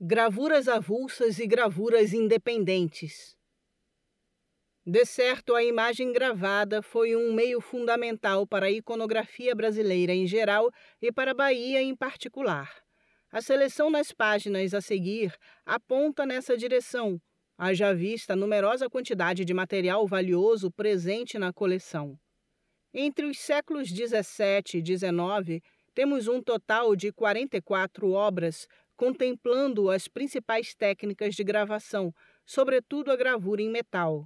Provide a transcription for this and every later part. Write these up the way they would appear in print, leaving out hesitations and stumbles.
Gravuras avulsas e gravuras independentes. De certo, a imagem gravada foi um meio fundamental para a iconografia brasileira em geral e para a Bahia em particular. A seleção nas páginas a seguir aponta nessa direção, haja vista a numerosa quantidade de material valioso presente na coleção. Entre os séculos 17 e 19, temos um total de 44 obras contemplando as principais técnicas de gravação, sobretudo a gravura em metal.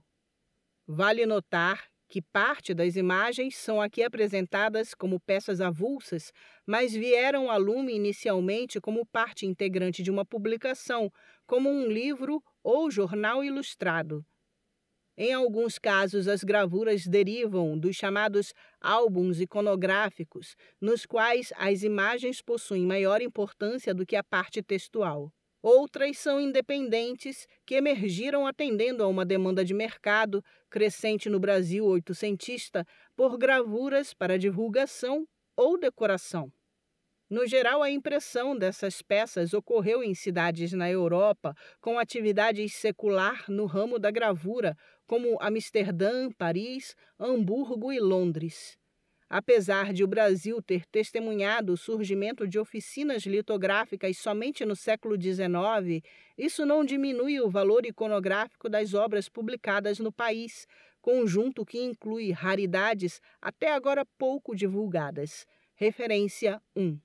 Vale notar que parte das imagens são aqui apresentadas como peças avulsas, mas vieram a lume inicialmente como parte integrante de uma publicação, como um livro ou jornal ilustrado. Em alguns casos, as gravuras derivam dos chamados álbuns iconográficos, nos quais as imagens possuem maior importância do que a parte textual. Outras são independentes, que emergiram atendendo a uma demanda de mercado crescente no Brasil oitocentista por gravuras para divulgação ou decoração. No geral, a impressão dessas peças ocorreu em cidades na Europa com atividades secular no ramo da gravura, como Amsterdã, Paris, Hamburgo e Londres. Apesar de o Brasil ter testemunhado o surgimento de oficinas litográficas somente no século XIX, isso não diminui o valor iconográfico das obras publicadas no país, conjunto que inclui raridades até agora pouco divulgadas. Referência 1.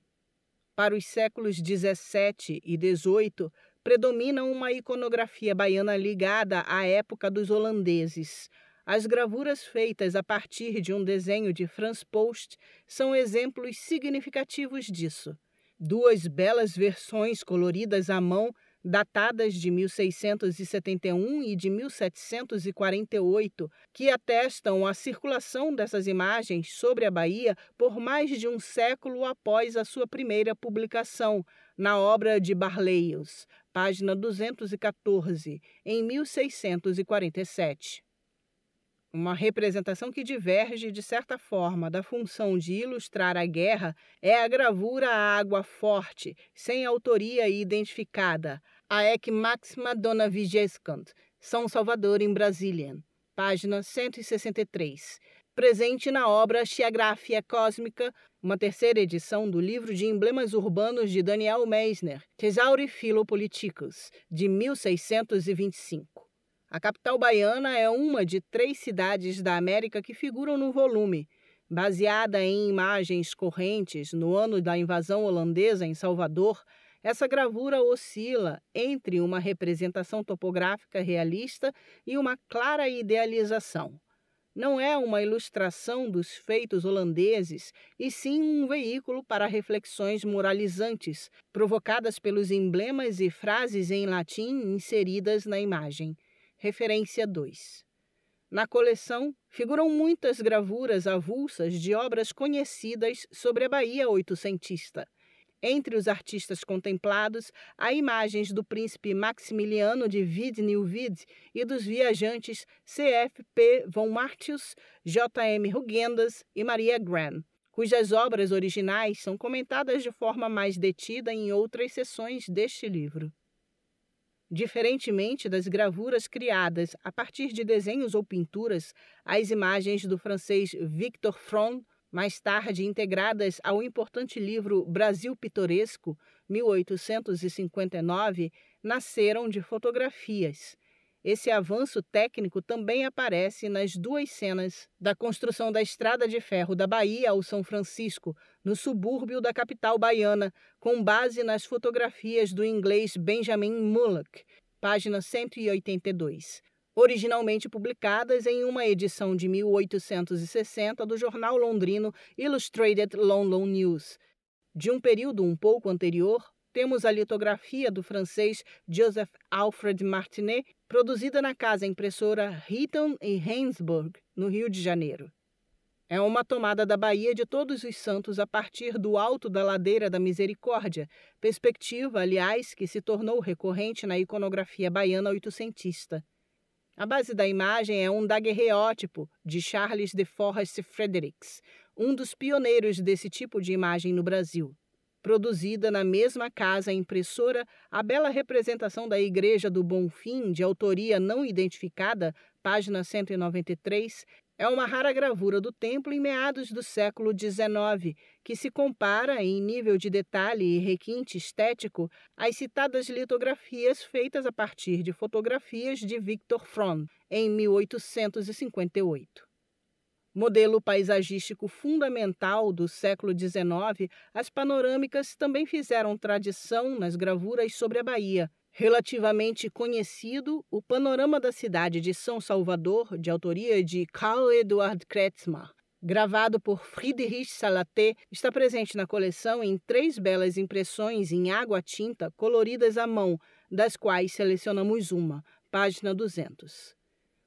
Para os séculos XVII e XVIII, predomina uma iconografia baiana ligada à época dos holandeses. As gravuras feitas a partir de um desenho de Frans Post são exemplos significativos disso. Duas belas versões coloridas à mão, datadas de 1671 e de 1748, que atestam a circulação dessas imagens sobre a Bahia por mais de um século após a sua primeira publicação, na obra de Barleios, página 214, em 1647. Uma representação que diverge, de certa forma, da função de ilustrar a guerra é a gravura à água forte, sem autoria identificada, a Ec Maxima Dona Vigescant, São Salvador em Brasília, página 163, presente na obra Xiagrafia Cósmica, uma terceira edição do livro de emblemas urbanos de Daniel Meissner, Thesauri Philopoliticus, de 1625. A capital baiana é uma de 3 cidades da América que figuram no volume. Baseada em imagens correntes no ano da invasão holandesa em Salvador, essa gravura oscila entre uma representação topográfica realista e uma clara idealização. Não é uma ilustração dos feitos holandeses, e sim um veículo para reflexões moralizantes, provocadas pelos emblemas e frases em latim inseridas na imagem. Referência 2. Na coleção, figuram muitas gravuras avulsas de obras conhecidas sobre a Bahia oitocentista. Entre os artistas contemplados, há imagens do príncipe Maximiliano de Wied-Neuwied e dos viajantes C.F.P. von Martius, J.M. Rugendas e Maria Gran, cujas obras originais são comentadas de forma mais detida em outras seções deste livro. Diferentemente das gravuras criadas a partir de desenhos ou pinturas, as imagens do francês Victor Fron, mais tarde integradas ao importante livro Brasil Pitoresco, 1859, nasceram de fotografias. Esse avanço técnico também aparece nas 2 cenas da construção da Estrada de Ferro da Bahia ao São Francisco, no subúrbio da capital baiana, com base nas fotografias do inglês Benjamin Mullock, página 182, originalmente publicadas em uma edição de 1860 do jornal londrino Illustrated London News. De um período um pouco anterior, temos a litografia do francês Joseph Alfred Martinet, produzida na casa impressora Heaton e Hainsburg, no Rio de Janeiro. É uma tomada da Bahia de Todos os Santos a partir do alto da Ladeira da Misericórdia, perspectiva, aliás, que se tornou recorrente na iconografia baiana oitocentista. A base da imagem é um daguerreótipo de Charles de Forrest Fredericks, um dos pioneiros desse tipo de imagem no Brasil. produzida na mesma casa impressora, a bela representação da Igreja do Bonfim, de autoria não identificada, página 193, é uma rara gravura do templo em meados do século XIX, que se compara, em nível de detalhe e requinte estético, às citadas litografias feitas a partir de fotografias de Victor Fromm, em 1858. Modelo paisagístico fundamental do século XIX, as panorâmicas também fizeram tradição nas gravuras sobre a Bahia. Relativamente conhecido, o panorama da cidade de São Salvador, de autoria de Karl Eduard Kretzmer, gravado por Friedrich Salaté, está presente na coleção em 3 belas impressões em água-tinta coloridas à mão, das quais selecionamos uma, página 200.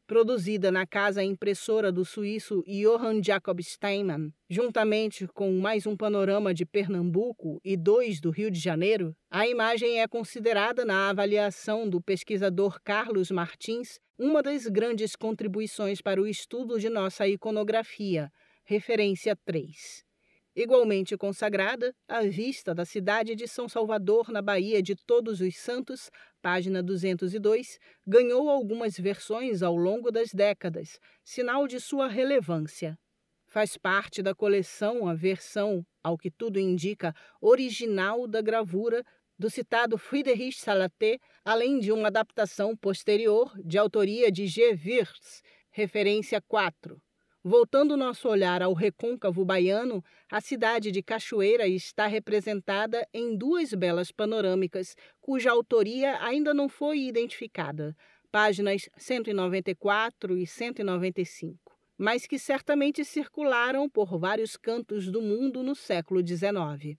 Produzida na casa impressora do suíço Johann Jacob Steinmann, juntamente com mais um panorama de Pernambuco e 2 do Rio de Janeiro, a imagem é considerada, na avaliação do pesquisador Carlos Martins, uma das grandes contribuições para o estudo de nossa iconografia, referência 3. Igualmente consagrada, a vista da cidade de São Salvador, na Baía de Todos os Santos, página 202, ganhou algumas versões ao longo das décadas, sinal de sua relevância. Faz parte da coleção a versão, ao que tudo indica, original da gravura do citado Friedrich Salaté, além de uma adaptação posterior de autoria de G. Wirtz, referência 4. Voltando nosso olhar ao recôncavo baiano, a cidade de Cachoeira está representada em 2 belas panorâmicas, cuja autoria ainda não foi identificada, páginas 194 e 195, mas que certamente circularam por vários cantos do mundo no século XIX.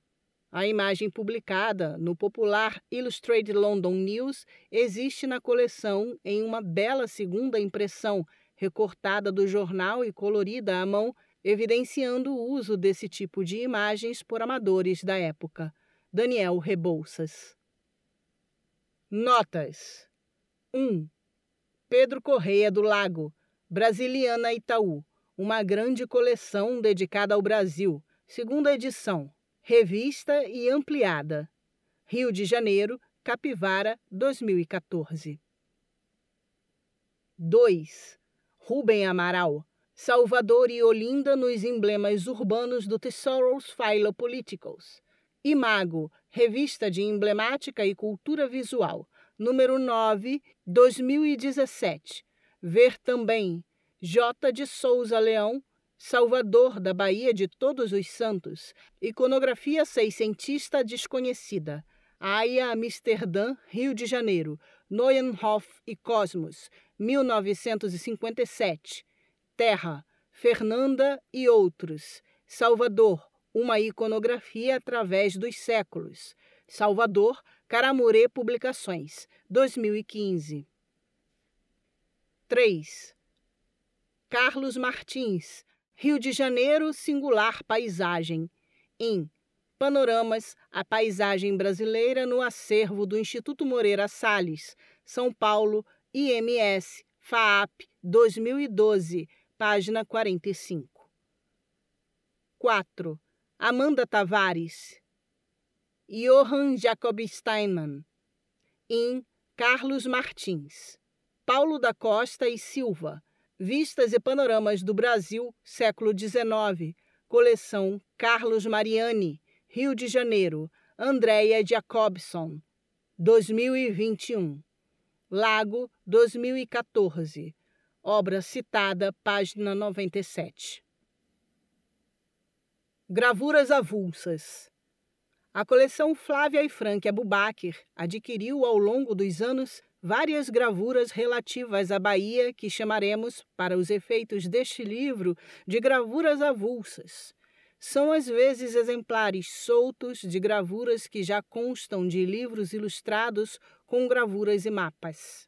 A imagem publicada no popular Illustrated London News existe na coleção em uma bela segunda impressão, recortada do jornal e colorida à mão, evidenciando o uso desse tipo de imagens por amadores da época. Daniel Rebouças. Notas. 1. Pedro Correia do Lago, Brasiliana Itaú, uma grande coleção dedicada ao Brasil, segunda edição, revista e ampliada. Rio de Janeiro, Capivara, 2014. 2. Rubem Amaral, Salvador e Olinda nos emblemas urbanos do Tesouros Philopoliticals. Imago, Revista de Emblemática e Cultura Visual, número 9, 2017. Ver também J. de Souza Leão, Salvador da Baía de Todos os Santos, iconografia seiscentista desconhecida. Haia, Amsterdã, Rio de Janeiro, Neuenhof e Cosmos, 1957. Terra, Fernanda e outros. Salvador, uma iconografia através dos séculos. Salvador, Caramurê Publicações, 2015. 3. Carlos Martins, Rio de Janeiro, Singular Paisagem. Em Panoramas, a paisagem brasileira no acervo do Instituto Moreira Salles, São Paulo, IMS, FAAP, 2012, página 45. 4. Amanda Tavares, Johann Jacob Steinmann. Em Carlos Martins, Paulo da Costa e Silva, Vistas e Panoramas do Brasil, século XIX, coleção Carlos Mariani, Rio de Janeiro, Andréia Jacobson, 2021. Lago, 2014. Obra citada, página 97. Gravuras avulsas. A coleção Flávia e Frank Abubaker adquiriu ao longo dos anos várias gravuras relativas à Bahia que chamaremos, para os efeitos deste livro, de gravuras avulsas. São às vezes exemplares soltos de gravuras que já constam de livros ilustrados com gravuras e mapas.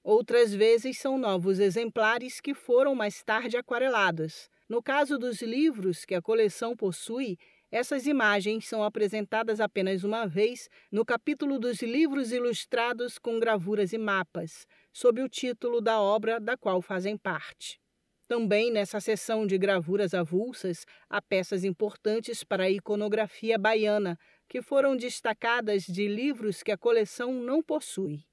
Outras vezes são novos exemplares que foram mais tarde aquarelados. No caso dos livros que a coleção possui, essas imagens são apresentadas apenas uma vez no capítulo dos livros ilustrados com gravuras e mapas, sob o título da obra da qual fazem parte. Também nessa seção de gravuras avulsas há peças importantes para a iconografia baiana, que foram destacadas de livros que a coleção não possui.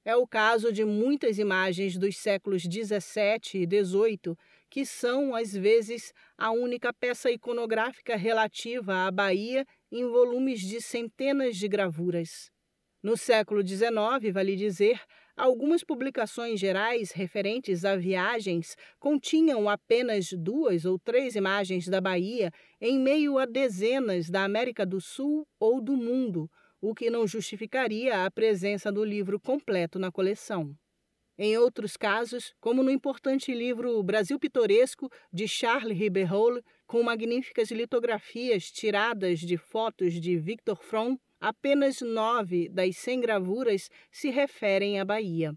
É o caso de muitas imagens dos séculos XVII e XVIII, que são, às vezes, a única peça iconográfica relativa à Bahia em volumes de centenas de gravuras. No século XIX, vale dizer, algumas publicações gerais referentes a viagens continham apenas 2 ou 3 imagens da Bahia em meio a dezenas da América do Sul ou do mundo, o que não justificaria a presença do livro completo na coleção. Em outros casos, como no importante livro Brasil Pitoresco, de Charles Ribeyrolles, com magníficas litografias tiradas de fotos de Victor Fromm, apenas 9 das 100 gravuras se referem à Bahia.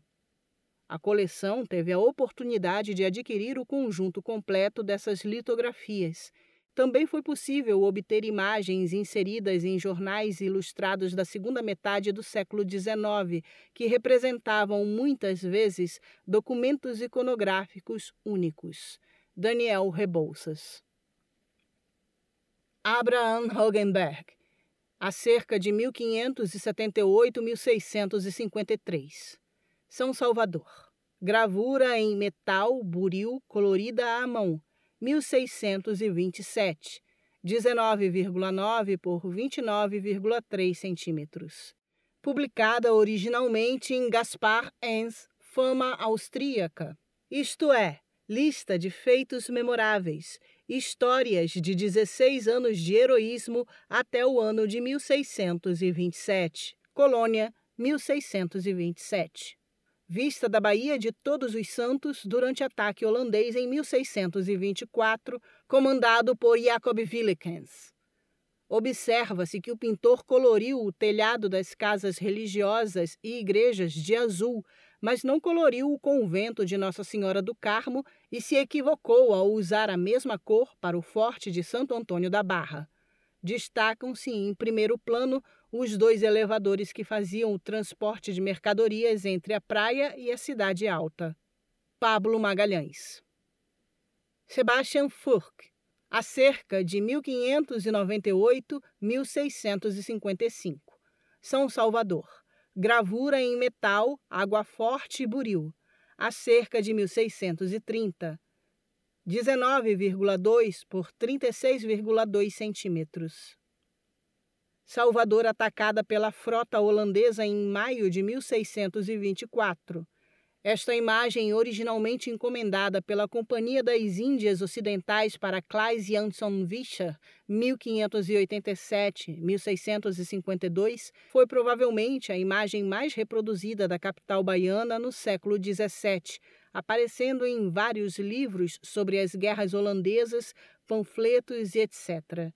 A coleção teve a oportunidade de adquirir o conjunto completo dessas litografias. Também foi possível obter imagens inseridas em jornais ilustrados da segunda metade do século XIX, que representavam muitas vezes documentos iconográficos únicos. Daniel Rebouças. Abraham Hogenberg, a cerca de 1578-1653. São Salvador. Gravura em metal buril colorida à mão, 1627, 19,9 por 29,3 centímetros. Publicada originalmente em Gaspar Ens, Fama Austríaca, isto é, Lista de Feitos Memoráveis, Histórias de 16 anos de heroísmo até o ano de 1627, Colônia, 1627. Vista da Baía de Todos os Santos durante ataque holandês em 1624, comandado por Jacob Willekens. Observa-se que o pintor coloriu o telhado das casas religiosas e igrejas de azul, mas não coloriu o convento de Nossa Senhora do Carmo e se equivocou ao usar a mesma cor para o Forte de Santo Antônio da Barra. Destacam-se em primeiro plano os 2 elevadores que faziam o transporte de mercadorias entre a praia e a Cidade Alta. Pablo Magalhães. Sebastian Furck, a cerca de 1598-1655. São Salvador. Gravura em metal, água forte e buril. A cerca de 1630. 19,2 por 36,2 centímetros. Salvador atacada pela frota holandesa em maio de 1624. Esta imagem, originalmente encomendada pela Companhia das Índias Ocidentais para Claes Jansson Visscher, 1587-1652, foi provavelmente a imagem mais reproduzida da capital baiana no século XVII, aparecendo em vários livros sobre as guerras holandesas, panfletos e etc.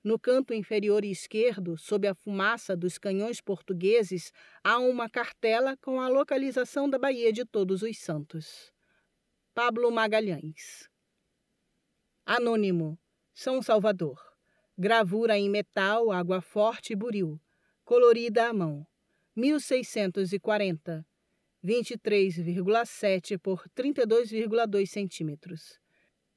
No canto inferior esquerdo, sob a fumaça dos canhões portugueses, há uma cartela com a localização da Baía de Todos os Santos. Pablo Magalhães. Anônimo. São Salvador. Gravura em metal, água forte e buril. Colorida à mão. 1640. 23,7 por 32,2 centímetros.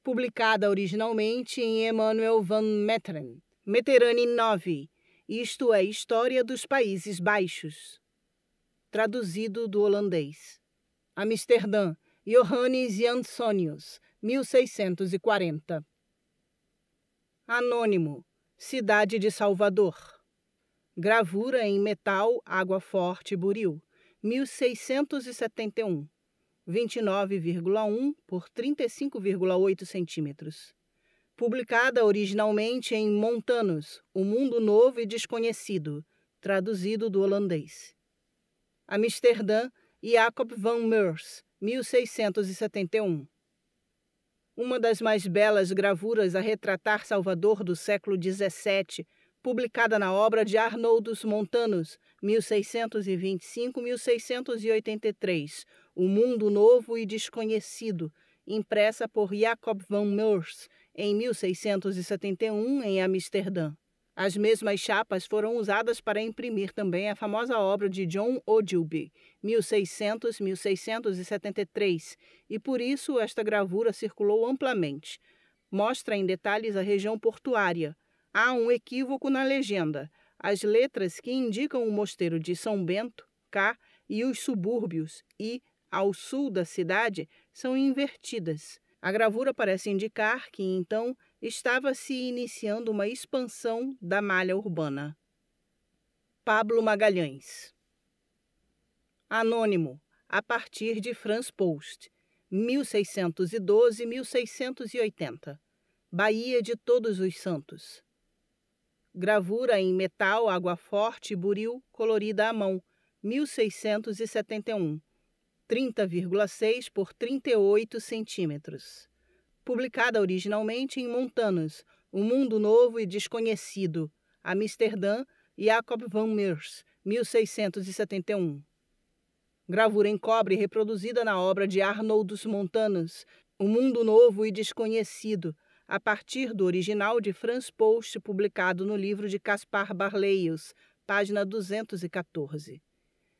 Publicada originalmente em Emanuel van Meteren. Meterane 9, isto é, História dos Países Baixos. Traduzido do holandês. Amsterdã, Johannes Jansonius, 1640. Anônimo, Cidade de Salvador. Gravura em metal, água forte e buril, 1671. 29,1 por 35,8 centímetros. Publicada originalmente em Montanus, O Mundo Novo e Desconhecido, traduzido do holandês. Amsterdã, Jacob van Meurs, 1671. Uma das mais belas gravuras a retratar Salvador do século XVII, publicada na obra de Arnoldus Montanus, 1625-1683, O Mundo Novo e Desconhecido, impressa por Jacob van Meurs, em 1671, em Amsterdã. As mesmas chapas foram usadas para imprimir também a famosa obra de John Ogilvy, 1600-1673, e por isso esta gravura circulou amplamente. Mostra em detalhes a região portuária, Há um equívoco na legenda. As letras que indicam o mosteiro de São Bento, cá, e os subúrbios, I, ao sul da cidade, são invertidas. A gravura parece indicar que, então, estava se iniciando uma expansão da malha urbana. Pablo Magalhães. Anônimo, a partir de Franz Post, 1612-1680. Baía de Todos os Santos. Gravura em metal, água forte, buril, colorida à mão, 1671. 30,6 por 38 centímetros. Publicada originalmente em Montanos, O Mundo Novo e Desconhecido, Amsterdã, Jacob van Meurs, 1671. Gravura em cobre reproduzida na obra de Arnoldus Montanus, O Mundo Novo e Desconhecido, a partir do original de Franz Post, publicado no livro de Caspar Barleius, página 214.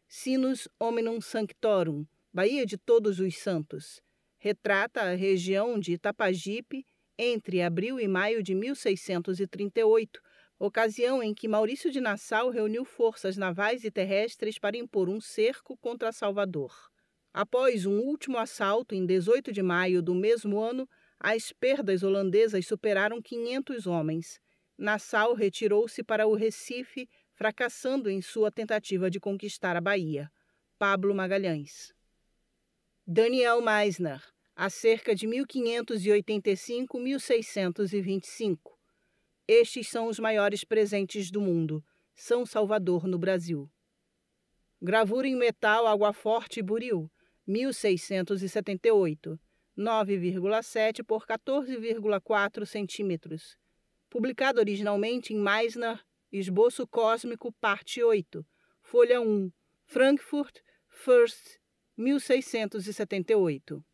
Sinus Hominum Sanctorum, Baía de Todos os Santos. Retrata a região de Itapajipe entre abril e maio de 1638, ocasião em que Maurício de Nassau reuniu forças navais e terrestres para impor um cerco contra Salvador. Após um último assalto, em 18 de maio do mesmo ano, as perdas holandesas superaram 500 homens. Nassau retirou-se para o Recife, fracassando em sua tentativa de conquistar a Bahia. Pablo Magalhães. Daniel Meisner, a cerca de 1585-1625. Estes são os maiores presentes do mundo. São Salvador, no Brasil. Gravura em metal, água forte e buril, 1678. 9,7 por 14,4 centímetros. Publicado originalmente em Meisner, Esboço Cósmico, parte 8, folha 1, Frankfurt, First, 1678.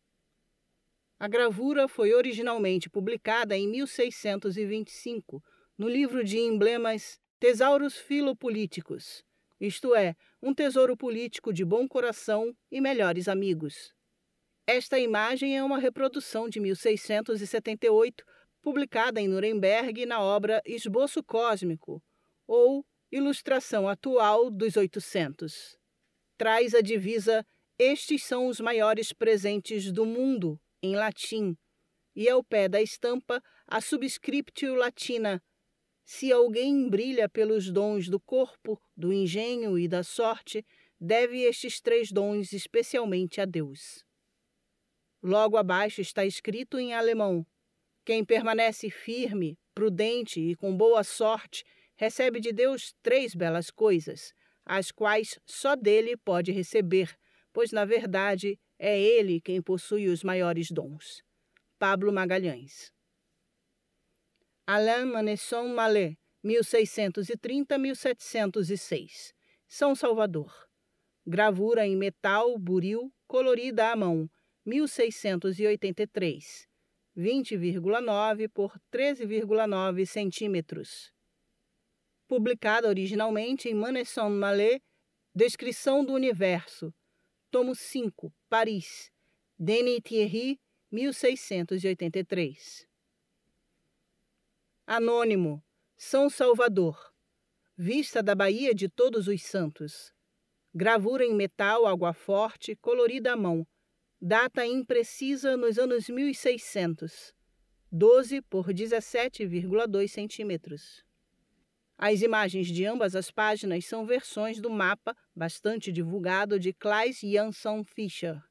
A gravura foi originalmente publicada em 1625, no livro de emblemas Tesauros Filopolíticos, isto é, um tesouro político de bom coração e melhores amigos. Esta imagem é uma reprodução de 1678, publicada em Nuremberg na obra Esboço Cósmico, ou Ilustração Atual dos 800. Traz a divisa "Estes são os maiores presentes do mundo", em latim, e ao pé da estampa a subscriptio latina: "Se alguém brilha pelos dons do corpo, do engenho e da sorte, deve estes 3 dons especialmente a Deus." Logo abaixo está escrito em alemão: "Quem permanece firme, prudente e com boa sorte, recebe de Deus 3 belas coisas, as quais só dele pode receber, pois, na verdade, é ele quem possui os maiores dons." Pablo Magalhães. Alain Manesson Mallet, 1630-1706. São Salvador. Gravura em metal, buril, colorida à mão, 1683. 20,9 por 13,9 centímetros. Publicada originalmente em Manesson Mallet, Descrição do Universo, tomo 5, Paris, Denis Thierry, 1683. Anônimo, São Salvador. Vista da Baía de Todos os Santos. Gravura em metal, água forte, colorida à mão. Data imprecisa nos anos 1600. 12 por 17,2 centímetros. As imagens de ambas as páginas são versões do mapa, bastante divulgado, de Claes Jansson Fischer,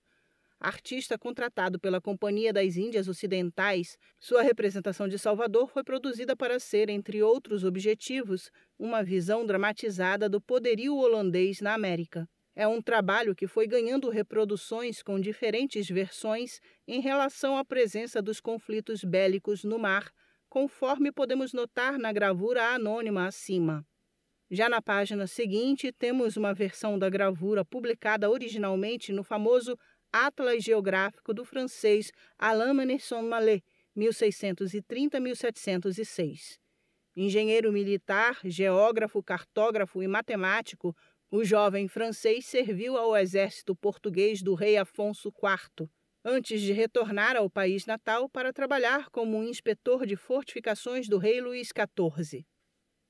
artista contratado pela Companhia das Índias Ocidentais. Sua representação de Salvador foi produzida para ser, entre outros objetivos, uma visão dramatizada do poderio holandês na América. É um trabalho que foi ganhando reproduções com diferentes versões em relação à presença dos conflitos bélicos no mar, conforme podemos notar na gravura anônima acima. Já na página seguinte, temos uma versão da gravura publicada originalmente no famoso Atlas Geográfico do francês Alain Manesson Mallet, 1630-1706. Engenheiro militar, geógrafo, cartógrafo e matemático, o jovem francês serviu ao exército português do rei Afonso IV. antes de retornar ao país natal para trabalhar como inspetor de fortificações do rei Luís XIV.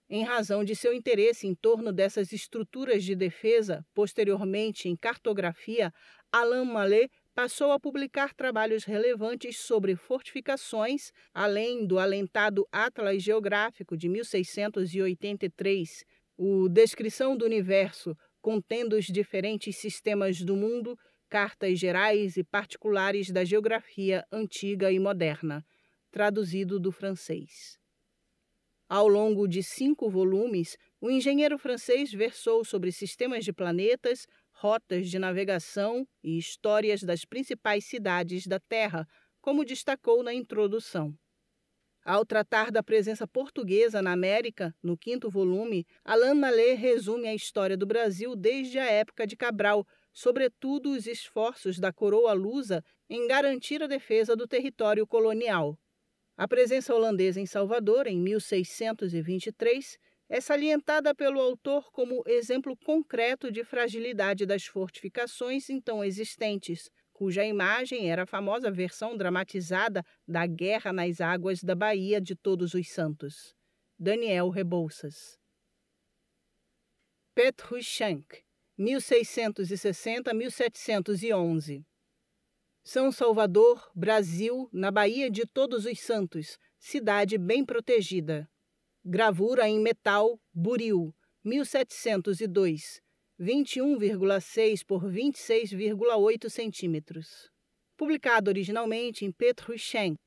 Em razão de seu interesse em torno dessas estruturas de defesa, posteriormente em cartografia, Alain Mallet passou a publicar trabalhos relevantes sobre fortificações, além do alentado Atlas Geográfico de 1683, o Descrição do Universo, contendo os diferentes sistemas do mundo, cartas gerais e particulares da geografia antiga e moderna, traduzido do francês. Ao longo de 5 volumes, o engenheiro francês versou sobre sistemas de planetas, rotas de navegação e histórias das principais cidades da Terra, como destacou na introdução. Ao tratar da presença portuguesa na América, no 5º volume, Alain Mallet resume a história do Brasil desde a época de Cabral, sobretudo os esforços da coroa lusa em garantir a defesa do território colonial. A presença holandesa em Salvador, em 1623, é salientada pelo autor como exemplo concreto de fragilidade das fortificações então existentes, cuja imagem era a famosa versão dramatizada da Guerra nas Águas da Baía de Todos os Santos. Daniel Rebouças. Petrus Schenck, 1660-1711. São Salvador, Brasil, na Baía de Todos os Santos, cidade bem protegida. Gravura em metal, Buril, 1702, 21,6 por 26,8 centímetros. Publicado originalmente em Petrus Schenck,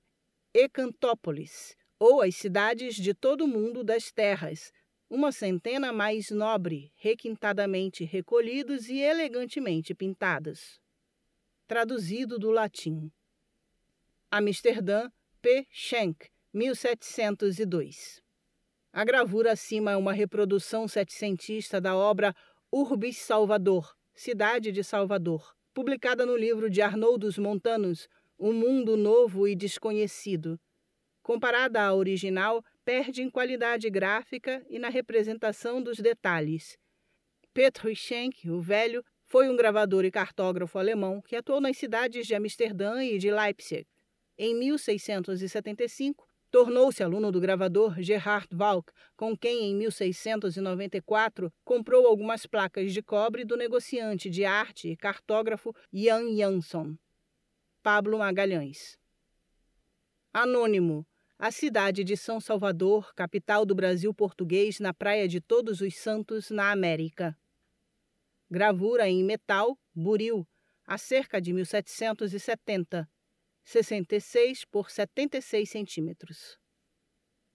Ecantópolis, ou As Cidades de Todo o Mundo das Terras, uma centena mais nobre, requintadamente recolhidos e elegantemente pintados. Traduzido do latim. Amsterdã, P. Schenck, 1702. A gravura acima é uma reprodução setecentista da obra Urbis Salvador, Cidade de Salvador, publicada no livro de Arnaud dos Montanos, Um Mundo Novo e Desconhecido. Comparada à original, perde em qualidade gráfica e na representação dos detalhes. Petrus Schenck, o Velho, foi um gravador e cartógrafo alemão que atuou nas cidades de Amsterdã e de Leipzig. Em 1675, tornou-se aluno do gravador Gerhard Valk, com quem, em 1694, comprou algumas placas de cobre do negociante de arte e cartógrafo Jan Jansson. Pablo Magalhães. Anônimo. A cidade de São Salvador, capital do Brasil português, na Praia de Todos os Santos, na América. Gravura em metal, Buril, a cerca de 1770, 66 por 76 centímetros.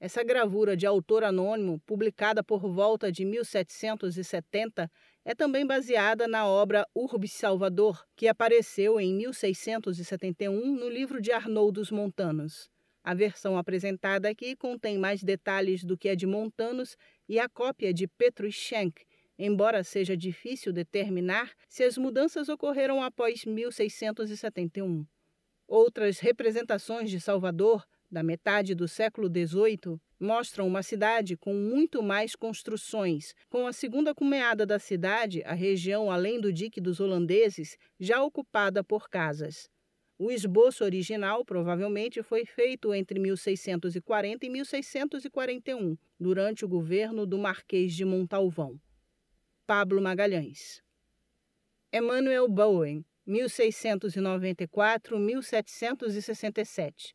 Essa gravura de autor anônimo, publicada por volta de 1770, é também baseada na obra Urbis Salvador, que apareceu em 1671 no livro de Arnaud dos Montanos. A versão apresentada aqui contém mais detalhes do que a de Montanos e a cópia de Petrus Schenck, embora seja difícil determinar se as mudanças ocorreram após 1671. Outras representações de Salvador, da metade do século XVIII, mostram uma cidade com muito mais construções, com a segunda cumeada da cidade, a região além do dique dos holandeses, já ocupada por casas. O esboço original provavelmente foi feito entre 1640 e 1641, durante o governo do Marquês de Montalvão. Pablo Magalhães. Emanuel Bowen, 1694-1767.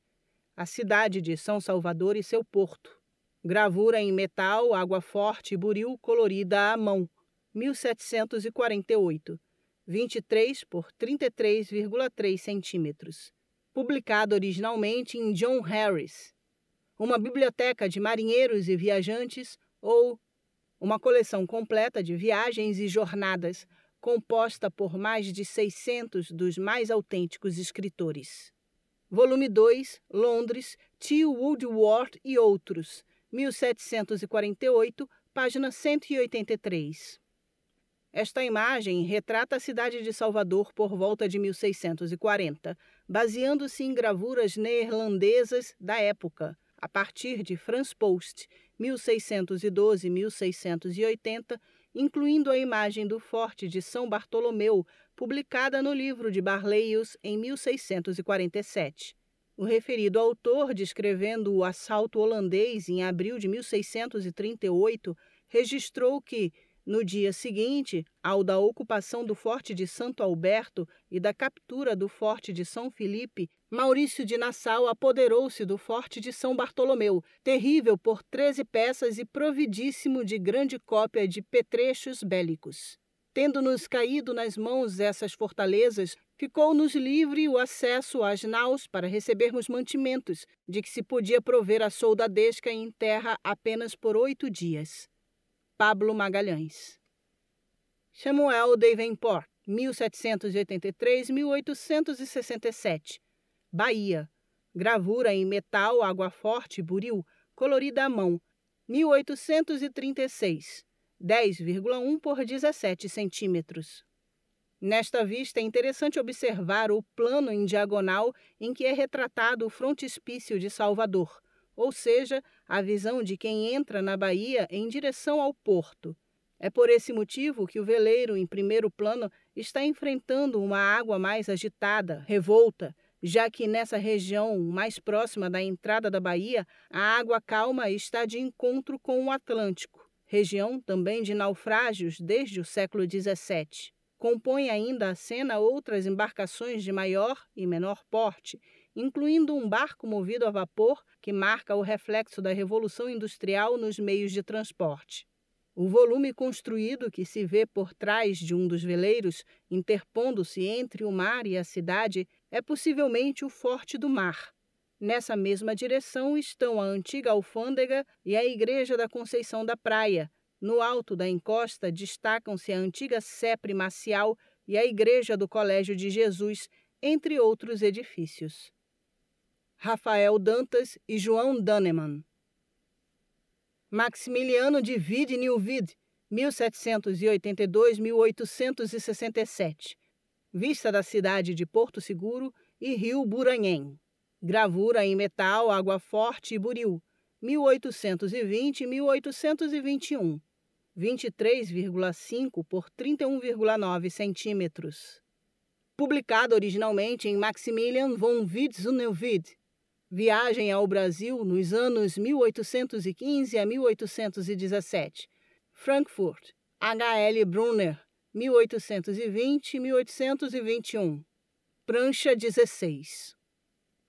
A cidade de São Salvador e seu porto. Gravura em metal, água forte e buril colorida à mão, 1748, 23 por 33,3 centímetros. Publicado originalmente em John Harris. Uma biblioteca de marinheiros e viajantes ou uma coleção completa de viagens e jornadas, composta por mais de 600 dos mais autênticos escritores. Volume 2, Londres, T. Woodward e outros, 1748, página 183. Esta imagem retrata a cidade de Salvador por volta de 1640, baseando-se em gravuras neerlandesas da época, a partir de Frans Post, 1612-1680, incluindo a imagem do Forte de São Bartolomeu, publicada no livro de Barleios em 1647. O referido autor, descrevendo o assalto holandês em abril de 1638, registrou que, no dia seguinte, ao da ocupação do Forte de Santo Alberto e da captura do Forte de São Filipe, Maurício de Nassau apoderou-se do Forte de São Bartolomeu, terrível por 13 peças e providíssimo de grande cópia de petrechos bélicos. Tendo-nos caído nas mãos essas fortalezas, ficou-nos livre o acesso às naus para recebermos mantimentos, de que se podia prover a soldadesca em terra apenas por 8 dias. Pablo Magalhães. Samuel Davenport, 1783-1867. Bahia. Gravura em metal, água forte, buril, colorida à mão, 1836. 10,1 por 17 centímetros. Nesta vista é interessante observar o plano em diagonal em que é retratado o frontispício de Salvador, ou seja, a visão de quem entra na baía em direção ao porto. É por esse motivo que o veleiro, em primeiro plano, está enfrentando uma água mais agitada, revolta, já que nessa região mais próxima da entrada da baía, a água calma está de encontro com o Atlântico, região também de naufrágios desde o século XVII. Compõe ainda a cena outras embarcações de maior e menor porte, incluindo um barco movido a vapor que marca o reflexo da Revolução Industrial nos meios de transporte. O volume construído que se vê por trás de um dos veleiros, interpondo-se entre o mar e a cidade, é possivelmente o Forte do Mar. Nessa mesma direção estão a antiga alfândega e a Igreja da Conceição da Praia. No alto da encosta destacam-se a antiga Sé Primacial e a Igreja do Colégio de Jesus, entre outros edifícios. Rafael Dantas e João Dannemann. Maximiliano de Wied-Nieuwied, 1782-1867. Vista da cidade de Porto Seguro e rio Buranhém. Gravura em metal, água forte e buril, 1820-1821. 23,5 por 31,9 centímetros. Publicado originalmente em Maximilian von Wied-Nieuwied. Viagem ao Brasil nos anos 1815 a 1817. Frankfurt, H.L. Brunner, 1820-1821. Prancha 16.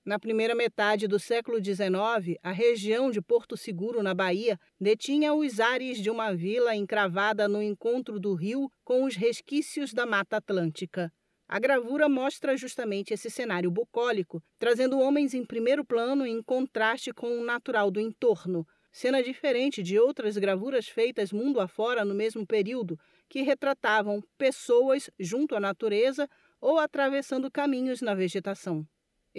Na primeira metade do século XIX, a região de Porto Seguro, na Bahia, detinha os ares de uma vila encravada no encontro do rio com os resquícios da Mata Atlântica. A gravura mostra justamente esse cenário bucólico, trazendo homens em primeiro plano em contraste com o natural do entorno, cena diferente de outras gravuras feitas mundo afora no mesmo período, que retratavam pessoas junto à natureza ou atravessando caminhos na vegetação.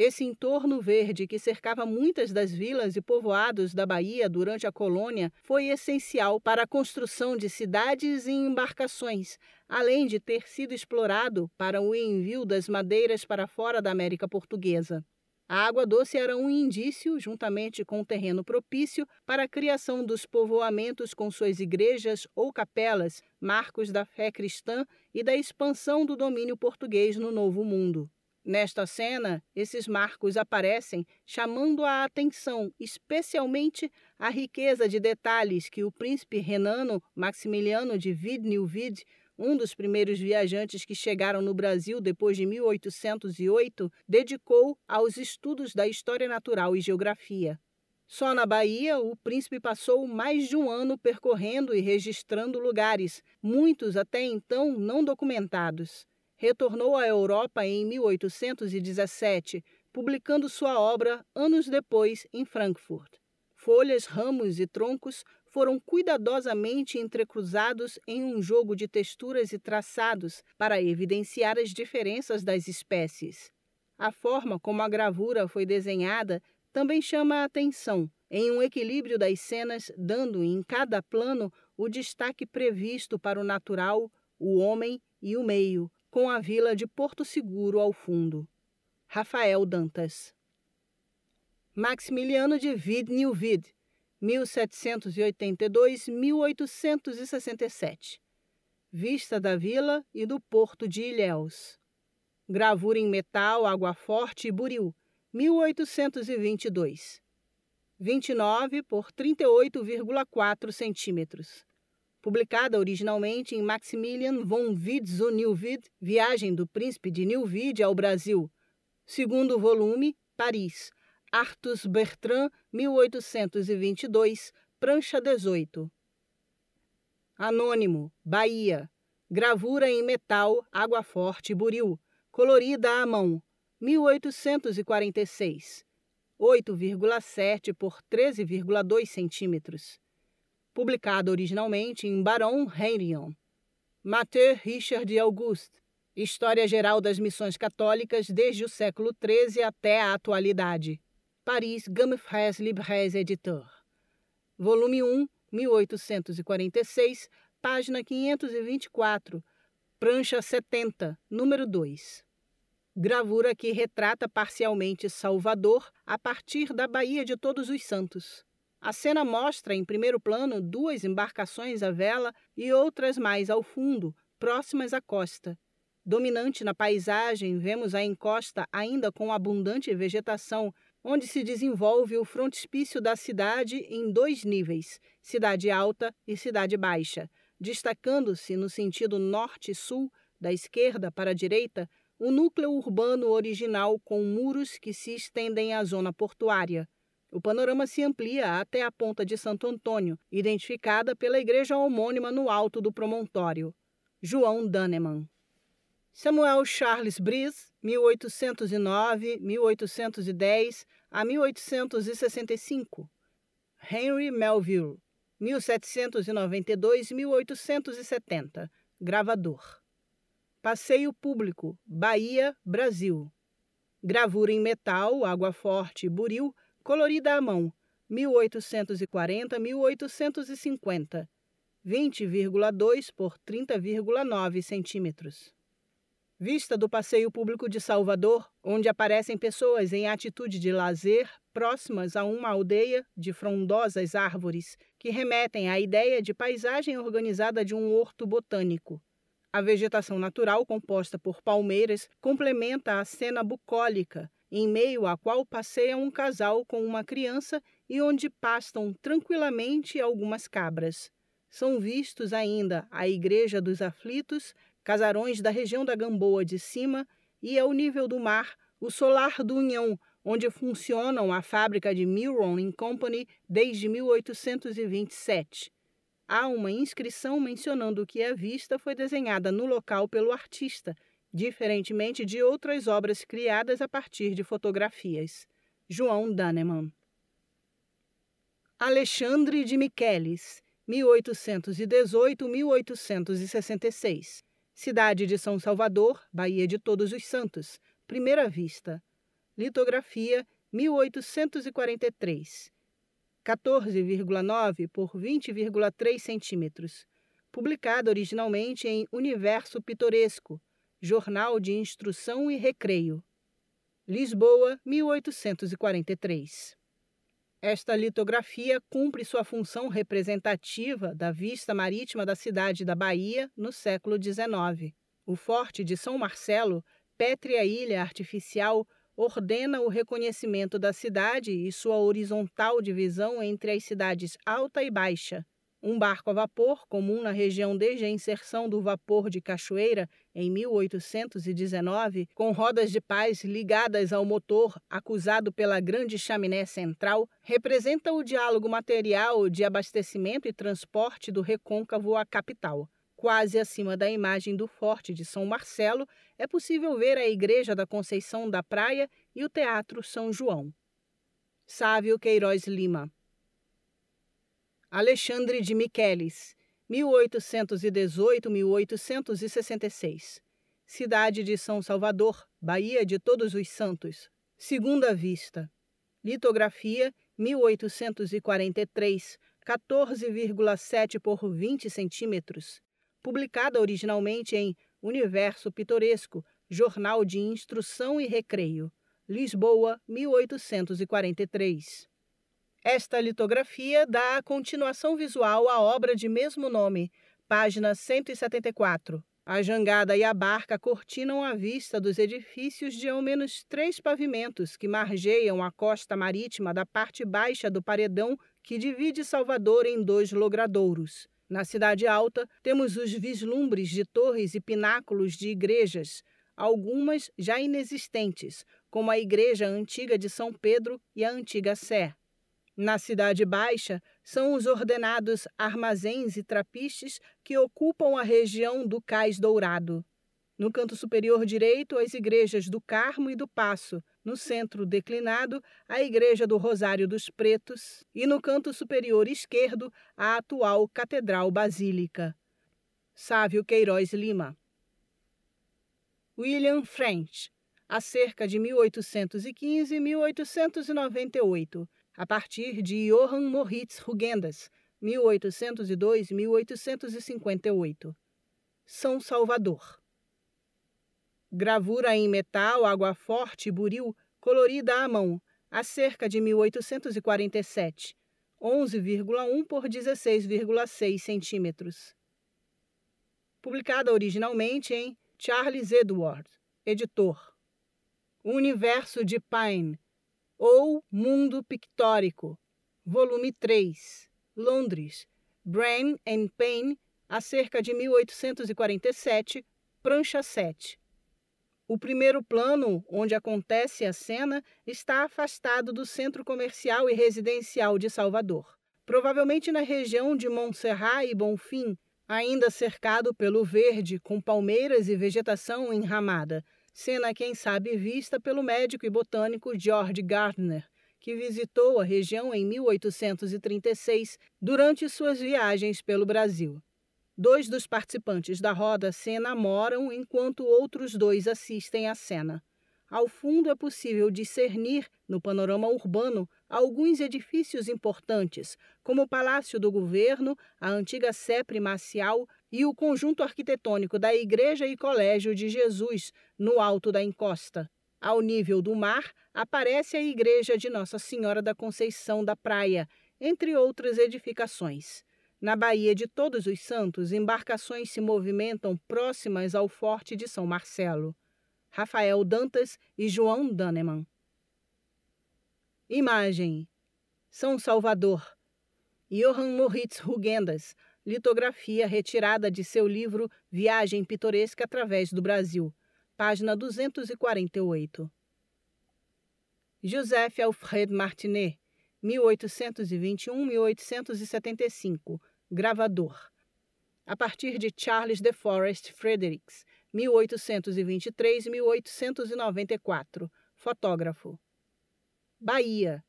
Esse entorno verde que cercava muitas das vilas e povoados da Bahia durante a colônia foi essencial para a construção de cidades e embarcações, além de ter sido explorado para o envio das madeiras para fora da América Portuguesa. A água doce era um indício, juntamente com o terreno propício, para a criação dos povoamentos com suas igrejas ou capelas, marcos da fé cristã e da expansão do domínio português no Novo Mundo. Nesta cena, esses marcos aparecem chamando a atenção, especialmente a riqueza de detalhes que o príncipe renano Maximiliano de Wied-Nieuwied, um dos primeiros viajantes que chegaram no Brasil depois de 1808, dedicou aos estudos da história natural e geografia. Só na Bahia, o príncipe passou mais de um ano percorrendo e registrando lugares, muitos até então não documentados. Retornou à Europa em 1817, publicando sua obra anos depois em Frankfurt. Folhas, ramos e troncos foram cuidadosamente entrecruzados em um jogo de texturas e traçados para evidenciar as diferenças das espécies. A forma como a gravura foi desenhada também chama a atenção, em um equilíbrio das cenas, dando em cada plano o destaque previsto para o natural, o homem e o meio, com a vila de Porto Seguro ao fundo. Rafael Dantas. Maximiliano de Wied-Nieuwied, 1782-1867. Vista da vila e do porto de Ilhéus. Gravura em metal, Água Forte e Buriú, 1822. 29 por 38,4 centímetros. Publicada originalmente em Maximilian von Wied zu Nieuwied, Viagem do Príncipe de Nieuwied ao Brasil. Segundo volume, Paris. Artus Bertrand, 1822, prancha 18. Anônimo, Bahia. Gravura em metal, Água Forte e Buriú. Colorida à mão, 1846. 8,7 por 13,2 centímetros. Publicado originalmente em Baron Henrion. Matthieu Richard Auguste. História Geral das Missões Católicas desde o século XIII até a atualidade. Paris, Gamefres Libres Editeur. Volume 1, 1846, página 524, prancha 70, número 2. Gravura que retrata parcialmente Salvador a partir da Baía de Todos os Santos. A cena mostra em primeiro plano 2 embarcações à vela e outras mais ao fundo, próximas à costa. Dominante na paisagem, vemos a encosta ainda com abundante vegetação, onde se desenvolve o frontispício da cidade em 2 níveis, Cidade Alta e Cidade Baixa, destacando-se no sentido norte-sul, da esquerda para a direita, o núcleo urbano original com muros que se estendem à zona portuária. O panorama se amplia até a Ponta de Santo Antônio, identificada pela igreja homônima no alto do promontório. João Dannemann. Samuel Charles Brice, 1809-1810 a 1865. Henry Melville, 1792-1870. Gravador. Passeio Público, Bahia, Brasil. Gravura em metal, Água Forte e Buriú, colorida à mão, 1840-1850. 20,2 por 30,9 centímetros. Vista do Passeio Público de Salvador, onde aparecem pessoas em atitude de lazer, próximas a uma aldeia de frondosas árvores, que remetem à ideia de paisagem organizada de um horto botânico. A vegetação natural, composta por palmeiras, complementa a cena bucólica, em meio à qual passeia um casal com uma criança e onde pastam tranquilamente algumas cabras. São vistos ainda a Igreja dos Aflitos, casarões da região da Gamboa de Cima e, ao nível do mar, o Solar do União, onde funcionam a fábrica de Milron Company desde 1827. Há uma inscrição mencionando que a vista foi desenhada no local pelo artista, diferentemente de outras obras criadas a partir de fotografias. João Dannemann. Alexandre de Michelis, 1818-1866. Cidade de São Salvador, Baía de Todos os Santos. Primeira vista. Litografia, 1843. 14,9 por 20,3 centímetros. Publicada originalmente em Universo Pitoresco, Jornal de Instrução e Recreio. Lisboa, 1843. Esta litografia cumpre sua função representativa da vista marítima da cidade da Bahia no século XIX. O Forte de São Marcelo, pétrea ilha artificial, ordena o reconhecimento da cidade e sua horizontal divisão entre as cidades Alta e Baixa. Um barco a vapor, comum na região desde a inserção do vapor de Cachoeira, em 1819, com rodas de pás ligadas ao motor acusado pela grande chaminé central, representa o diálogo material de abastecimento e transporte do recôncavo à capital. Quase acima da imagem do Forte de São Marcelo, é possível ver a Igreja da Conceição da Praia e o Teatro São João. Sávio Queiroz Lima. Alexandre de Michelis, 1818-1866. Cidade de São Salvador, Baía de Todos os Santos. Segunda vista. Litografia, 1843, 14,7 por 20 centímetros. Publicada originalmente em Universo Pitoresco, Jornal de Instrução e Recreio. Lisboa, 1843. Esta litografia dá a continuação visual à obra de mesmo nome, Página 174. A jangada e a barca cortinam a vista dos edifícios de ao menos 3 pavimentos que margeiam a costa marítima da parte baixa do paredão que divide Salvador em 2 logradouros. Na Cidade Alta, temos os vislumbres de torres e pináculos de igrejas, algumas já inexistentes, como a Igreja Antiga de São Pedro e a Antiga Sé. Na Cidade Baixa, são os ordenados armazéns e trapiches que ocupam a região do Cais Dourado. No canto superior direito, as igrejas do Carmo e do Paço. No centro declinado, a Igreja do Rosário dos Pretos. E no canto superior esquerdo, a atual Catedral Basílica. Sávio Queiroz Lima. William French, a cerca de 1815 e 1898. A partir de Johann Moritz Hugendas, 1802-1858. São Salvador. Gravura em metal, água forte e buril, colorida à mão, a cerca de 1847, 11,1 por 16,6 centímetros. Publicada originalmente em Charles Edward, editor. O Universo de Pine, ou Mundo Pictórico, volume 3, Londres, Brain and Pain, a cerca de 1847, prancha 7. O primeiro plano, onde acontece a cena, está afastado do centro comercial e residencial de Salvador, provavelmente na região de Montserrat e Bonfim, ainda cercado pelo verde, com palmeiras e vegetação enramada, cena, quem sabe, vista pelo médico e botânico George Gardner, que visitou a região em 1836 durante suas viagens pelo Brasil. 2 dos participantes da roda se namoram enquanto outros 2 assistem à cena. Ao fundo é possível discernir, no panorama urbano, alguns edifícios importantes, como o Palácio do Governo, a antiga Sé Primacial e o conjunto arquitetônico da Igreja e Colégio de Jesus, no alto da encosta. Ao nível do mar, aparece a Igreja de Nossa Senhora da Conceição da Praia, entre outras edificações. Na Baía de Todos os Santos, embarcações se movimentam próximas ao Forte de São Marcelo. Rafael Dantas e João Dannemann. Imagem: São Salvador. Johann Moritz Hugendas, litografia retirada de seu livro Viagem Pitoresca através do Brasil, página 248. Joseph Alfred Martinet, 1821-1875, gravador. A partir de Charles de Forest Fredericks, 1823-1894, fotógrafo. Bahia.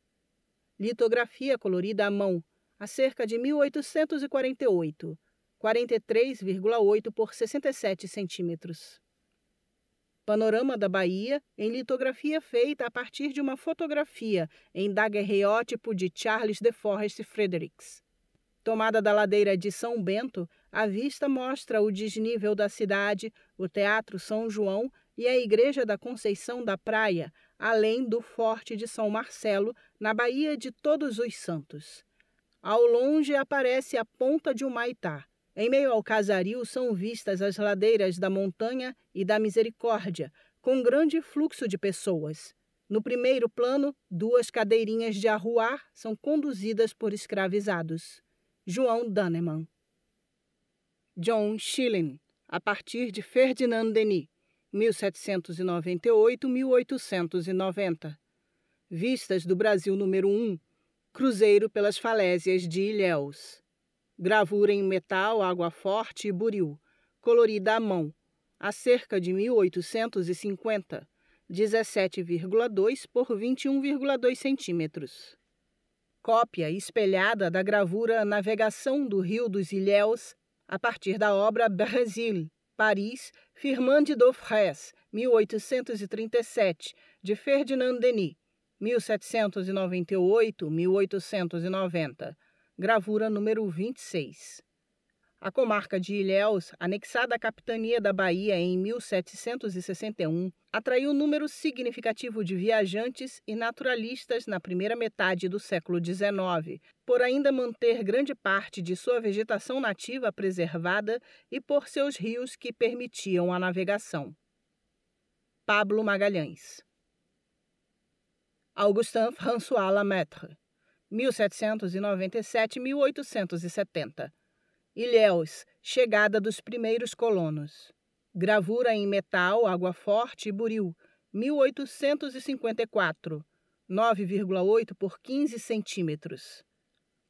Litografia colorida à mão, a cerca de 1848, 43,8 por 67 centímetros. Panorama da Bahia em litografia feita a partir de uma fotografia em daguerreótipo de Charles de Forest Fredericks. Tomada da ladeira de São Bento, a vista mostra o desnível da cidade, o Teatro São João e a Igreja da Conceição da Praia, além do Forte de São Marcelo, na Baía de Todos os Santos. Ao longe aparece a ponta de Humaitá. Em meio ao casario são vistas as ladeiras da Montanha e da Misericórdia, com grande fluxo de pessoas. No primeiro plano, 2 cadeirinhas de arruar são conduzidas por escravizados. João Dannemann. John Schilling, a partir de Ferdinand Denis, 1798-1890. Vistas do Brasil número 1, Cruzeiro pelas falésias de Ilhéus. Gravura em metal, água forte e buril, colorida à mão, a cerca de 1850, 17,2 por 21,2 centímetros. Cópia espelhada da gravura Navegação do Rio dos Ilhéus, a partir da obra Brasil, Paris, Firmin de Dauphins, 1837, de Ferdinand Denis, 1798-1890. Gravura número 26. A comarca de Ilhéus, anexada à capitania da Bahia em 1761, atraiu um número significativo de viajantes e naturalistas na primeira metade do século XIX, por ainda manter grande parte de sua vegetação nativa preservada e por seus rios que permitiam a navegação. Pablo Magalhães. Augustin François Lemaitre, 1797-1870. Ilhéus, chegada dos primeiros colonos. Gravura em metal, água forte e buril, 1854, 9,8 por 15 centímetros.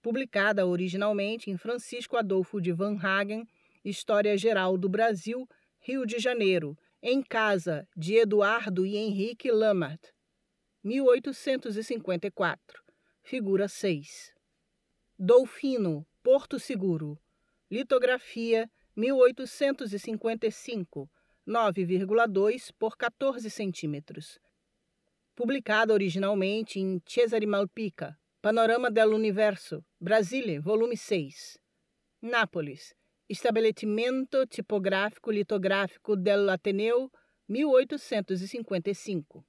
Publicada originalmente em Francisco Adolfo de Van Hagen, História Geral do Brasil, Rio de Janeiro, em casa de Eduardo e Henrique Lemaitre, 1854, figura 6. Dolfino, Porto Seguro. Litografia, 1855, 9,2 por 14 centímetros. Publicada originalmente em Cesare Malpica, Panorama dell'Universo, Brasile, volume 6. Nápoles, Estabelecimento Tipográfico Litográfico dell'Ateneu, 1855.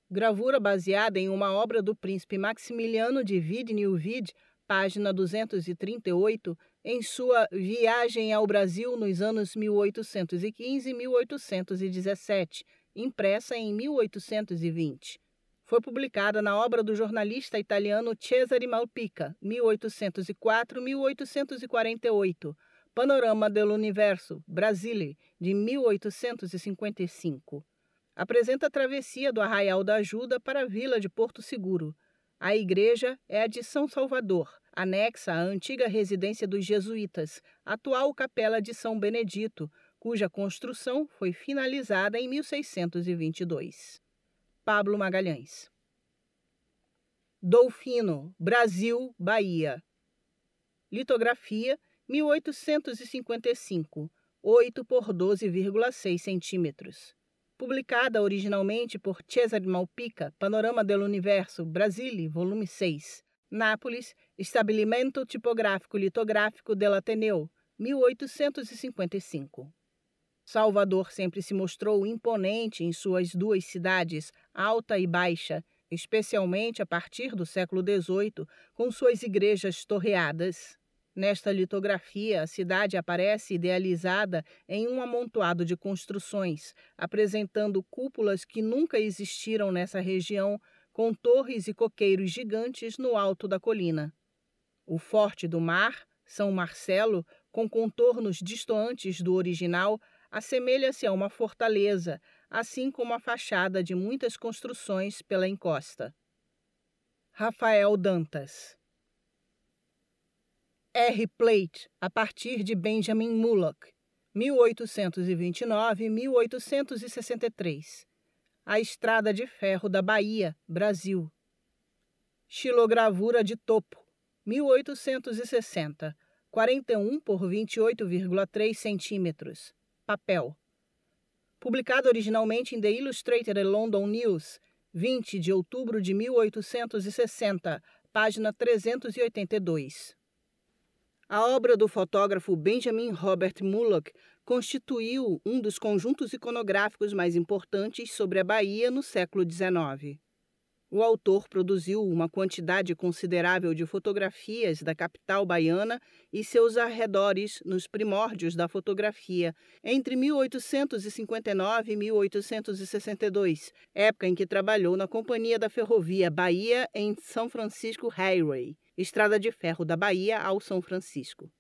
Gravura baseada em uma obra do príncipe Maximiliano de Wied-Neuwied, página 238, em sua Viagem ao Brasil nos anos 1815 e 1817, impressa em 1820. Foi publicada na obra do jornalista italiano Cesare Malpica, 1804-1848, Panorama dell'Universo, Brasile, de 1855. Apresenta a travessia do Arraial da Ajuda para a vila de Porto Seguro. A igreja é a de São Salvador, anexa à antiga residência dos jesuítas, atual capela de São Benedito, cuja construção foi finalizada em 1622. Pablo Magalhães. Dolfino, Brasil, Bahia. Litografia, 1855, 8 por 12,6 centímetros. Publicada originalmente por Cesare Malpica, Panorama dell'Universo, Brasile, volume 6. Nápoles, Estabelecimento Tipográfico Litográfico dell'Ateneu, 1855. Salvador sempre se mostrou imponente em suas duas cidades, Alta e Baixa, especialmente a partir do século XVIII, com suas igrejas torreadas. Nesta litografia, a cidade aparece idealizada em um amontoado de construções, apresentando cúpulas que nunca existiram nessa região, com torres e coqueiros gigantes no alto da colina. O Forte do Mar, São Marcelo, com contornos distantes do original, assemelha-se a uma fortaleza, assim como a fachada de muitas construções pela encosta. Rafael Dantas. R. Plate, a partir de Benjamin Mullock, 1829-1863. A Estrada de Ferro da Bahia, Brasil. Xilogravura de topo, 1860, 41 por 28,3 centímetros. Papel. Publicado originalmente em The Illustrated London News, 20 de outubro de 1860, página 382. A obra do fotógrafo Benjamin Robert Mullock constituiu um dos conjuntos iconográficos mais importantes sobre a Bahia no século XIX. O autor produziu uma quantidade considerável de fotografias da capital baiana e seus arredores nos primórdios da fotografia, entre 1859 e 1862, época em que trabalhou na Companhia da Ferrovia Bahia and São Francisco Highway, Estrada de Ferro da Bahia ao São Francisco.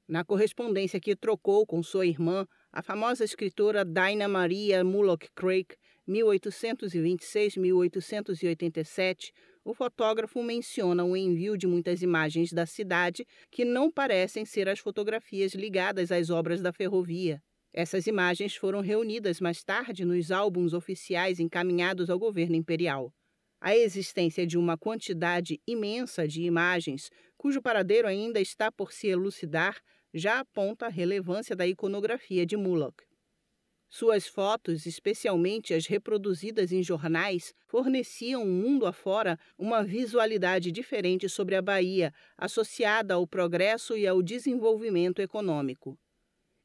Na correspondência que trocou com sua irmã, a famosa escritora Dinah Maria Mullock Craik, 1826-1887, o fotógrafo menciona o envio de muitas imagens da cidade que não parecem ser as fotografias ligadas às obras da ferrovia. Essas imagens foram reunidas mais tarde nos álbuns oficiais encaminhados ao governo imperial. A existência de uma quantidade imensa de imagens, cujo paradeiro ainda está por se elucidar, já aponta a relevância da iconografia de Mullock. Suas fotos, especialmente as reproduzidas em jornais, forneciam mundo afora uma visualidade diferente sobre a Bahia, associada ao progresso e ao desenvolvimento econômico.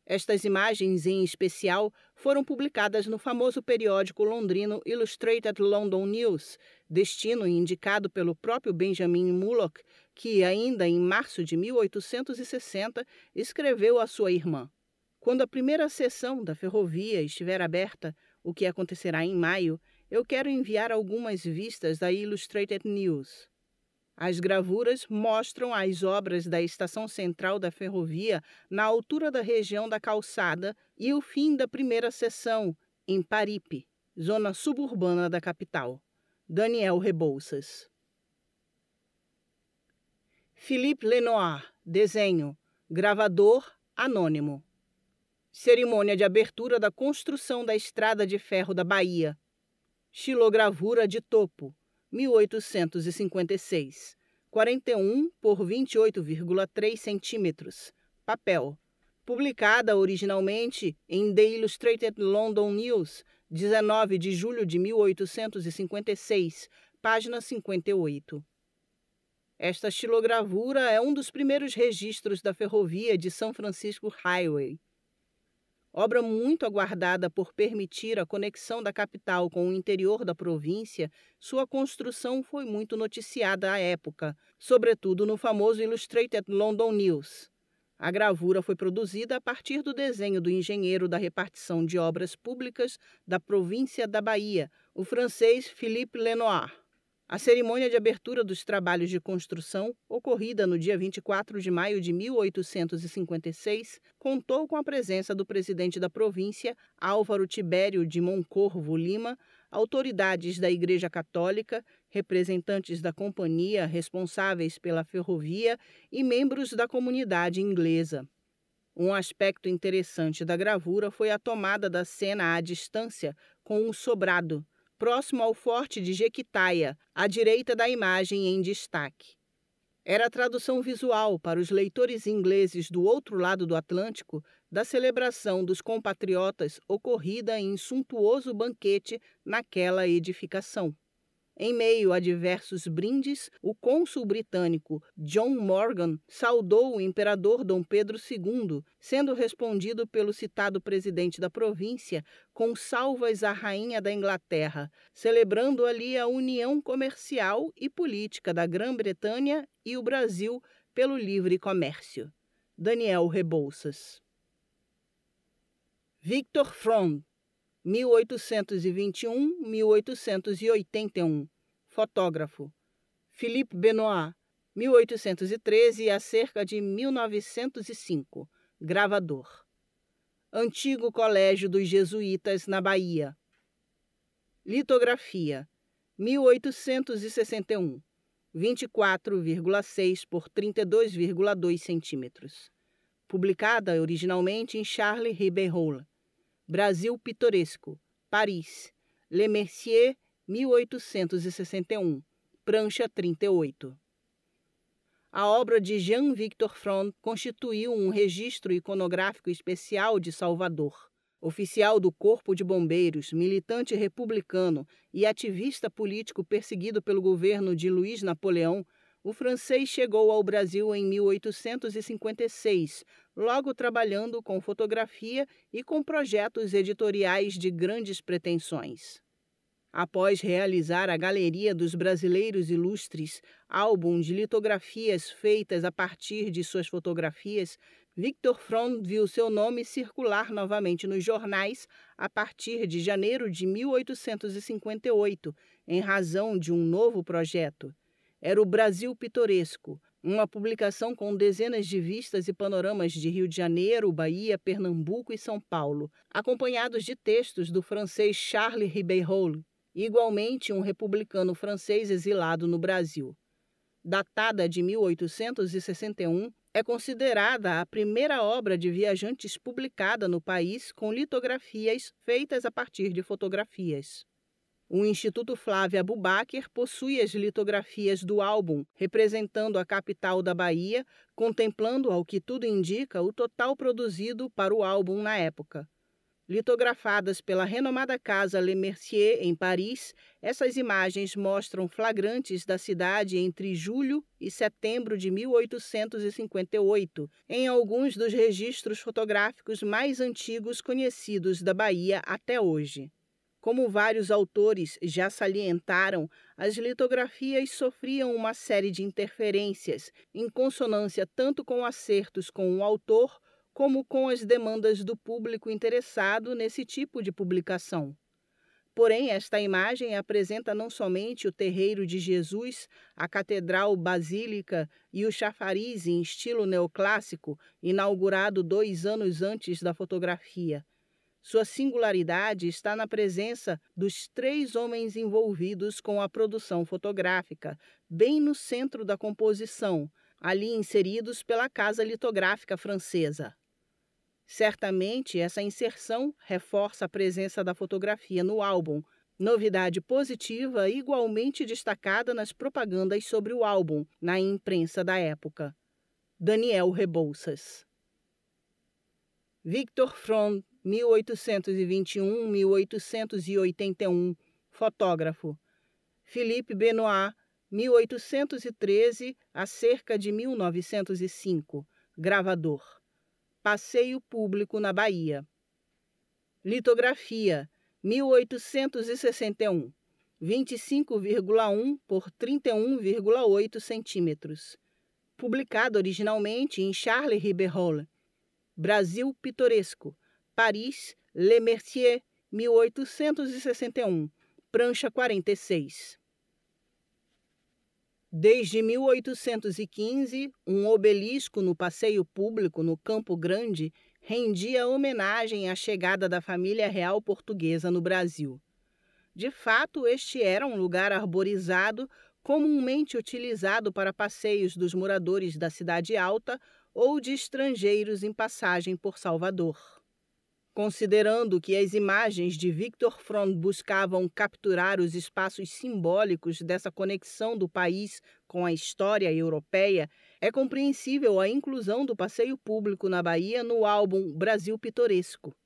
Estas imagens, em especial, foram publicadas no famoso periódico londrino Illustrated London News, destino indicado pelo próprio Benjamin Mullock, que, ainda em março de 1860, escreveu à sua irmã: "Quando a primeira seção da ferrovia estiver aberta, o que acontecerá em maio, eu quero enviar algumas vistas da Illustrated News." As gravuras mostram as obras da estação central da ferrovia na altura da região da Calçada e o fim da primeira seção, em Paripe, zona suburbana da capital. Daniel Rebouças. Philippe Lenoir, desenho, gravador anônimo. Cerimônia de abertura da construção da Estrada de Ferro da Bahia. Xilogravura de topo, 1856, 41 por 28,3 centímetros, papel. Publicada originalmente em The Illustrated London News, 19 de julho de 1856, página 58. Esta xilogravura é um dos primeiros registros da ferrovia de São Francisco Highway. Obra muito aguardada por permitir a conexão da capital com o interior da província, sua construção foi muito noticiada à época, sobretudo no famoso Illustrated London News. A gravura foi produzida a partir do desenho do engenheiro da repartição de obras públicas da província da Bahia, o francês Philippe Lenoir. A cerimônia de abertura dos trabalhos de construção, ocorrida no dia 24 de maio de 1856, contou com a presença do presidente da província, Álvaro Tibério de Moncorvo Lima, autoridades da Igreja Católica, representantes da companhia responsáveis pela ferrovia e membros da comunidade inglesa. Um aspecto interessante da gravura foi a tomada da cena à distância com um sobrado, próximo ao Forte de Jequitaia, à direita da imagem em destaque. Era a tradução visual para os leitores ingleses do outro lado do Atlântico da celebração dos compatriotas ocorrida em suntuoso banquete naquela edificação. Em meio a diversos brindes, o cônsul britânico John Morgan saudou o imperador Dom Pedro II, sendo respondido pelo citado presidente da província com salvas à rainha da Inglaterra, celebrando ali a união comercial e política da Grã-Bretanha e o Brasil pelo livre comércio. Daniel Rebouças. Victor Fromm, 1821-1881, fotógrafo. Philippe Benoit, 1813 a cerca de 1905, gravador. Antigo Colégio dos Jesuítas na Bahia. Litografia, 1861, 24,6 por 32,2 centímetros. Publicada originalmente em Charles Ribeiro. Brasil Pitoresco, Paris, Le Mercier, 1861, prancha 38. A obra de Jean-Victor Fromm constituiu um registro iconográfico especial de Salvador. Oficial do Corpo de Bombeiros, militante republicano e ativista político perseguido pelo governo de Luiz Napoleão, o francês chegou ao Brasil em 1856, logo trabalhando com fotografia e com projetos editoriais de grandes pretensões. Após realizar a Galeria dos Brasileiros Ilustres, álbum de litografias feitas a partir de suas fotografias, Victor Fromm viu seu nome circular novamente nos jornais a partir de janeiro de 1858, em razão de um novo projeto. Era o Brasil Pitoresco, uma publicação com dezenas de vistas e panoramas de Rio de Janeiro, Bahia, Pernambuco e São Paulo, acompanhados de textos do francês Charles Ribeiro, igualmente um republicano francês exilado no Brasil. Datada de 1861, é considerada a primeira obra de viajantes publicada no país com litografias feitas a partir de fotografias. O Instituto Flávia Abubaker possui as litografias do álbum, representando a capital da Bahia, contemplando, ao que tudo indica, o total produzido para o álbum na época. Litografadas pela renomada casa Le Mercier, em Paris, essas imagens mostram flagrantes da cidade entre julho e setembro de 1858, em alguns dos registros fotográficos mais antigos conhecidos da Bahia até hoje. Como vários autores já salientaram, as litografias sofriam uma série de interferências, em consonância tanto com acertos com o autor, como com as demandas do público interessado nesse tipo de publicação. Porém, esta imagem apresenta não somente o terreiro de Jesus, a catedral basílica e o chafariz em estilo neoclássico, inaugurado 2 anos antes da fotografia. Sua singularidade está na presença dos 3 homens envolvidos com a produção fotográfica, bem no centro da composição, ali inseridos pela casa litográfica francesa. Certamente, essa inserção reforça a presença da fotografia no álbum, novidade positiva igualmente destacada nas propagandas sobre o álbum, na imprensa da época. Daniel Rebouças. Victor Fronde, 1821-1881, fotógrafo. Philippe Benoit, 1813 a cerca de 1905, gravador. Passeio público na Bahia. Litografia, 1861, 25,1 por 31,8 centímetros. Publicado originalmente em Charles Ribeyrolles. Brasil Pitoresco, Paris, Le Mercier, 1861, prancha 46. Desde 1815, um obelisco no passeio público no Campo Grande rendia homenagem à chegada da família real portuguesa no Brasil. De fato, este era um lugar arborizado, comumente utilizado para passeios dos moradores da Cidade Alta ou de estrangeiros em passagem por Salvador. Considerando que as imagens de Victor Fronde buscavam capturar os espaços simbólicos dessa conexão do país com a história europeia, é compreensível a inclusão do passeio público na Bahia no álbum Brasil Pitoresco.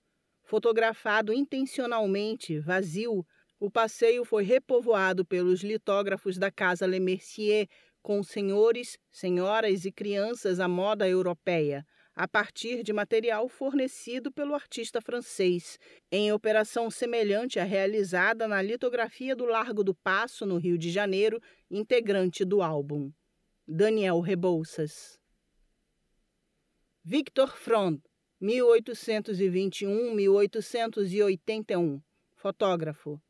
Fotografado intencionalmente vazio, o passeio foi repovoado pelos litógrafos da Casa Le Mercier com senhores, senhoras e crianças à moda europeia, a partir de material fornecido pelo artista francês, em operação semelhante à realizada na litografia do Largo do Paço, no Rio de Janeiro, integrante do álbum. Daniel Rebouças. Victor Fronde, 1821-1881, fotógrafo.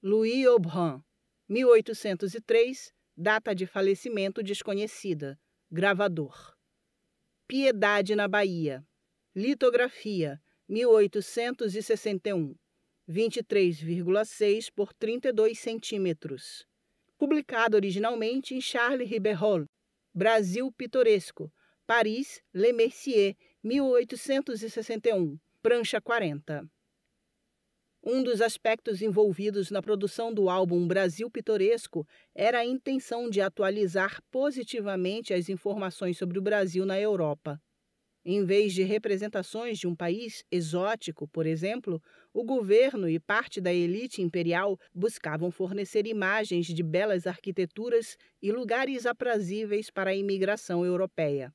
Louis Aubrin, 1803, data de falecimento desconhecida, gravador. Piedade na Bahia. Litografia, 1861, 23,6 por 32 centímetros. Publicado originalmente em Charles Ribeyrolles. Brasil Pitoresco, Paris, Le Mercier, 1861, prancha 40. Um dos aspectos envolvidos na produção do álbum Brasil Pitoresco era a intenção de atualizar positivamente as informações sobre o Brasil na Europa. Em vez de representações de um país exótico, por exemplo, o governo e parte da elite imperial buscavam fornecer imagens de belas arquiteturas e lugares aprazíveis para a imigração europeia.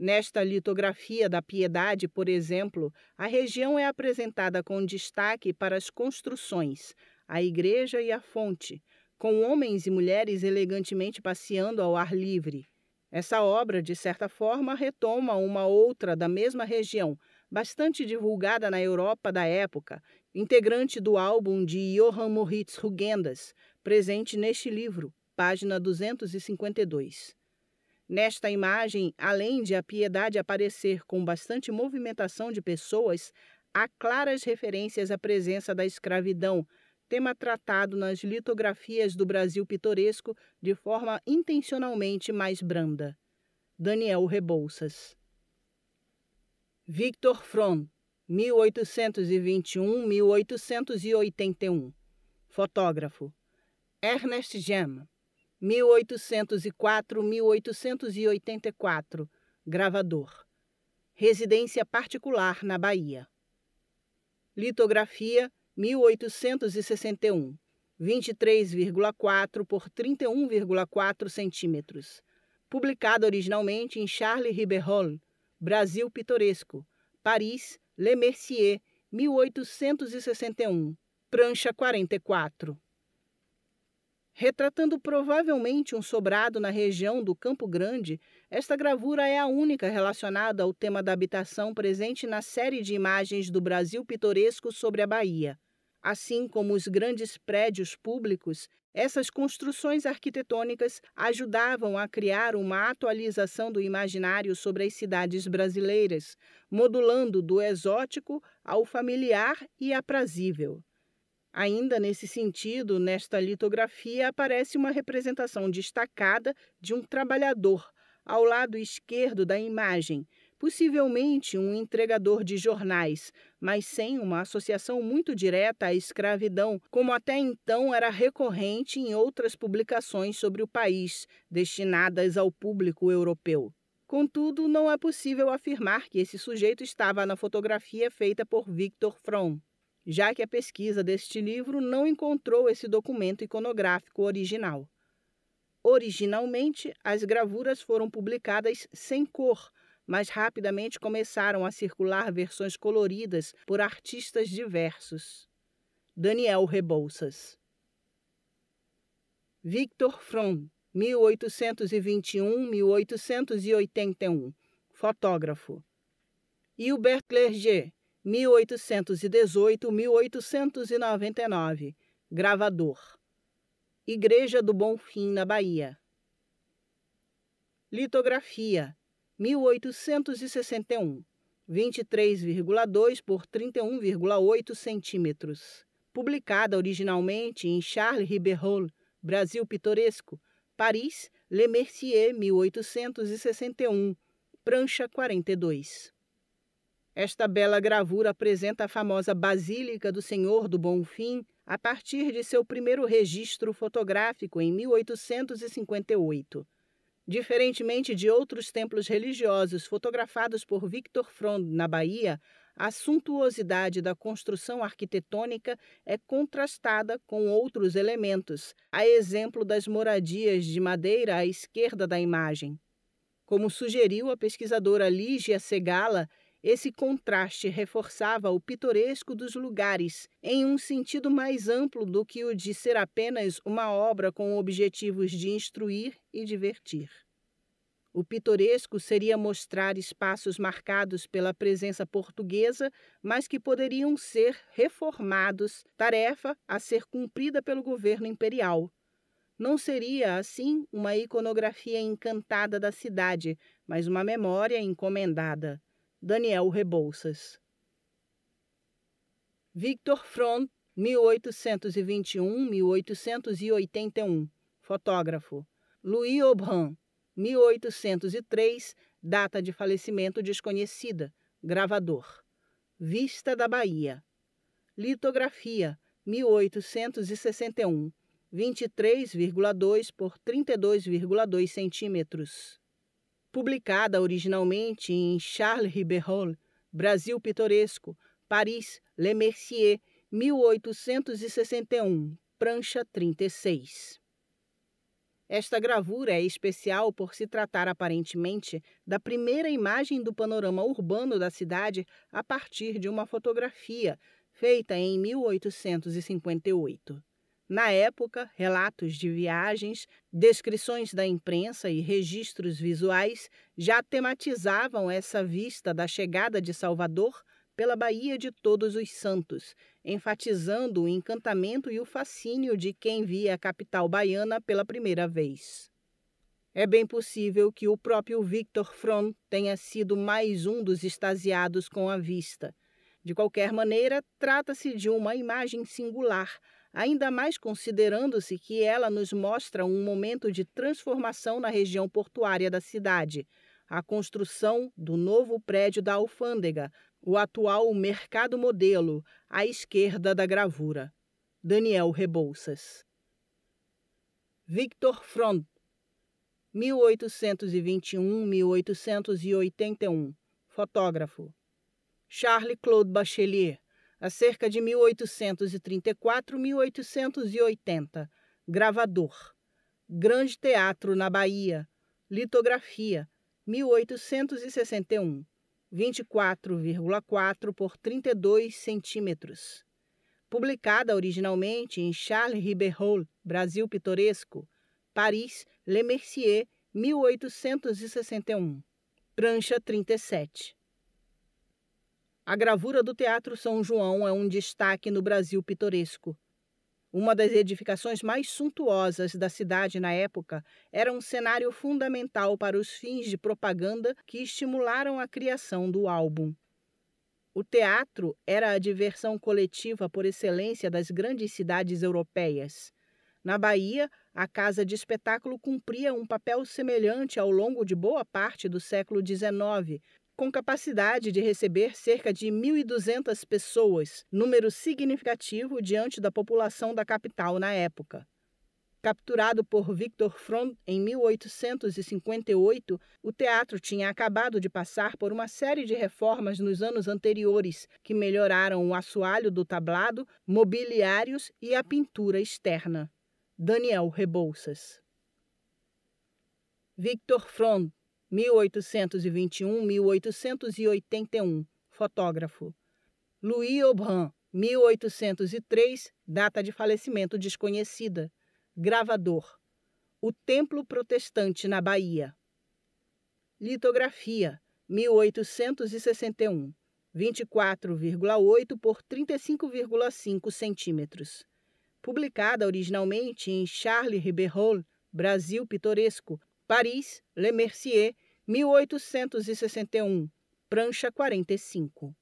Nesta litografia da Piedade, por exemplo, a região é apresentada com destaque para as construções, a igreja e a fonte, com homens e mulheres elegantemente passeando ao ar livre. Essa obra, de certa forma, retoma uma outra da mesma região, bastante divulgada na Europa da época, integrante do álbum de Johann Moritz Rugendas, presente neste livro, página 252. Nesta imagem, além de a Piedade aparecer com bastante movimentação de pessoas, há claras referências à presença da escravidão, tema tratado nas litografias do Brasil Pitoresco de forma intencionalmente mais branda. Daniel Rebouças. Victor Fronde, 1821-1881, fotógrafo. Ernest Gem, 1804-1884, gravador. Residência particular na Bahia. Litografia 1861, 23,4 por 31,4 centímetros. Publicada originalmente em Charles Ribeyrolles, Brasil Pitoresco, Paris, Le Mercier, 1861, prancha 44. Retratando provavelmente um sobrado na região do Campo Grande, esta gravura é a única relacionada ao tema da habitação presente na série de imagens do Brasil Pitoresco sobre a Bahia. Assim como os grandes prédios públicos, essas construções arquitetônicas ajudavam a criar uma atualização do imaginário sobre as cidades brasileiras, modulando do exótico ao familiar e aprazível. Ainda nesse sentido, nesta litografia aparece uma representação destacada de um trabalhador ao lado esquerdo da imagem, possivelmente um entregador de jornais, mas sem uma associação muito direta à escravidão, como até então era recorrente em outras publicações sobre o país, destinadas ao público europeu. Contudo, não é possível afirmar que esse sujeito estava na fotografia feita por Victor Fron, já que a pesquisa deste livro não encontrou esse documento iconográfico original. Originalmente, as gravuras foram publicadas sem cor, mas rapidamente começaram a circular versões coloridas por artistas diversos. Daniel Rebouças. Victor Fron, 1821-1881, fotógrafo. Hubert Clerget, 1818-1899, gravador. Igreja do Bonfim, na Bahia. Litografia 1861, 23,2 por 31,8 centímetros. Publicada originalmente em Charles Ribeyrolles, Brasil Pitoresco, Paris, Le Mercier, 1861, prancha 42. Esta bela gravura apresenta a famosa Basílica do Senhor do Bonfim a partir de seu primeiro registro fotográfico em 1858. Diferentemente de outros templos religiosos fotografados por Victor Fron na Bahia, a suntuosidade da construção arquitetônica é contrastada com outros elementos, a exemplo das moradias de madeira à esquerda da imagem. Como sugeriu a pesquisadora Lígia Segala, esse contraste reforçava o pitoresco dos lugares, em um sentido mais amplo do que o de ser apenas uma obra com objetivos de instruir e divertir. O pitoresco seria mostrar espaços marcados pela presença portuguesa, mas que poderiam ser reformados, tarefa a ser cumprida pelo governo imperial. Não seria, assim, uma iconografia encantada da cidade, mas uma memória encomendada. Daniel Rebouças. Victor Fron, 1821-1881, fotógrafo. Louis Aubran, 1803, data de falecimento desconhecida, gravador. Vista da Bahia. Litografia, 1861, 23,2 por 32,2 centímetros. Publicada originalmente em Charles Ribeyrolles, Brasil Pitoresco, Paris, Le Mercier, 1861, prancha 36. Esta gravura é especial por se tratar aparentemente da primeira imagem do panorama urbano da cidade a partir de uma fotografia feita em 1858. Na época, relatos de viagens, descrições da imprensa e registros visuais já tematizavam essa vista da chegada de Salvador pela Baía de Todos os Santos, enfatizando o encantamento e o fascínio de quem via a capital baiana pela primeira vez. É bem possível que o próprio Victor Fron tenha sido mais um dos extasiados com a vista. De qualquer maneira, trata-se de uma imagem singular, ainda mais considerando-se que ela nos mostra um momento de transformação na região portuária da cidade, a construção do novo prédio da alfândega, o atual Mercado Modelo, à esquerda da gravura. Daniel Rebouças. Victor Fron, 1821-1881, fotógrafo. Charles Claude Bachelier, a cerca de 1834-1880, gravador. Grande Teatro na Bahia, litografia, 1861, 24,4 por 32 centímetros. Publicada originalmente em Charles Ribeyrolles, Brasil Pitoresco, Paris, Le Mercier, 1861. Prancha 37. A gravura do Teatro São João é um destaque no Brasil Pitoresco. Uma das edificações mais suntuosas da cidade na época era um cenário fundamental para os fins de propaganda que estimularam a criação do álbum. O teatro era a diversão coletiva por excelência das grandes cidades europeias. Na Bahia, a casa de espetáculo cumpria um papel semelhante ao longo de boa parte do século XIX, com capacidade de receber cerca de 1.200 pessoas, número significativo diante da população da capital na época. Capturado por Victor Fronde em 1858, o teatro tinha acabado de passar por uma série de reformas nos anos anteriores, que melhoraram o assoalho do tablado, mobiliários e a pintura externa. Daniel Rebouças. Victor Fronde, 1821-1881, fotógrafo. Louis Aubran, 1803, data de falecimento desconhecida, gravador. O Templo Protestante na Bahia. Litografia, 1861, 24,8 por 35,5 centímetros. Publicada originalmente em Charles Ribeyrolles, Brasil Pitoresco, Paris, Le Mercier, 1861, prancha 45.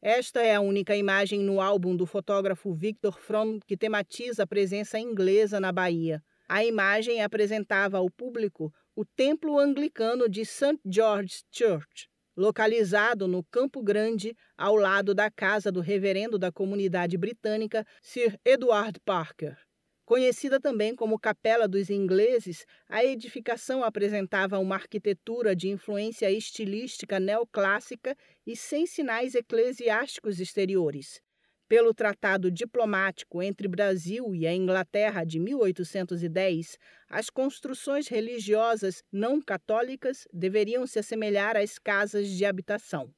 Esta é a única imagem no álbum do fotógrafo Victor Fronde que tematiza a presença inglesa na Bahia. A imagem apresentava ao público o templo anglicano de St. George's Church, localizado no Campo Grande, ao lado da casa do reverendo da comunidade britânica Sir Edward Parker. Conhecida também como Capela dos Ingleses, a edificação apresentava uma arquitetura de influência estilística neoclássica e sem sinais eclesiásticos exteriores. Pelo Tratado Diplomático entre Brasil e a Inglaterra de 1810, as construções religiosas não católicas deveriam se assemelhar às casas de habitação.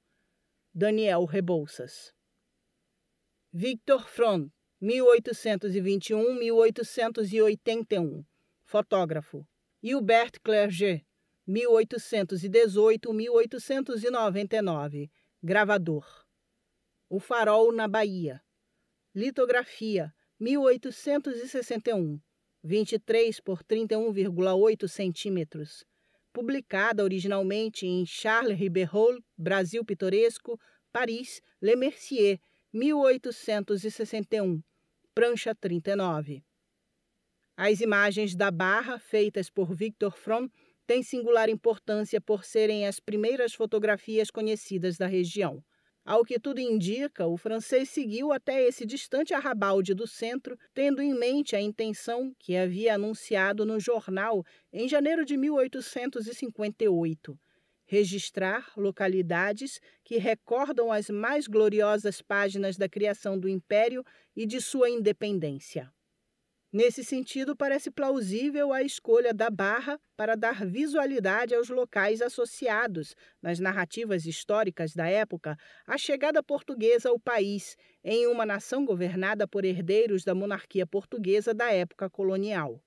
Daniel Rebouças. Victor Fronde, 1821-1881, fotógrafo. Hubert Clerget, 1818-1899, gravador. O Farol na Bahia. Litografia, 1861, 23 por 31,8 centímetros. Publicada originalmente em Charles Ribeyrolles, Brasil Pitoresco, Paris, Le Mercier, 1861, prancha 39. As imagens da Barra, feitas por Victor Fronde, têm singular importância por serem as primeiras fotografias conhecidas da região. Ao que tudo indica, o francês seguiu até esse distante arrabalde do centro, tendo em mente a intenção que havia anunciado no jornal em janeiro de 1858. Registrar localidades que recordam as mais gloriosas páginas da criação do Império e de sua independência. Nesse sentido, parece plausível a escolha da Barra para dar visualidade aos locais associados, nas narrativas históricas da época, à chegada portuguesa ao país, em uma nação governada por herdeiros da monarquia portuguesa da época colonial.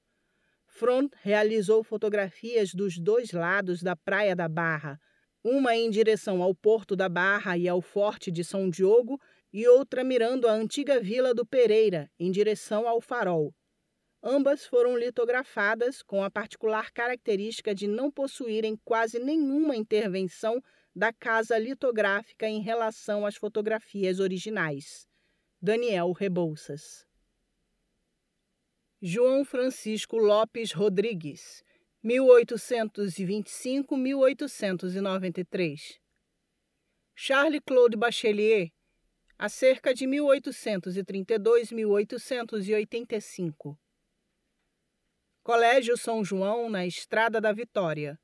Fronde realizou fotografias dos dois lados da Praia da Barra, uma em direção ao Porto da Barra e ao Forte de São Diogo e outra mirando a antiga Vila do Pereira, em direção ao Farol. Ambas foram litografadas com a particular característica de não possuírem quase nenhuma intervenção da casa litográfica em relação às fotografias originais. Daniel Rebouças. João Francisco Lopes Rodrigues, 1825-1893. Charles Claude Bachelier, a cerca de 1832-1885. Colégio São João, na Estrada da Vitória.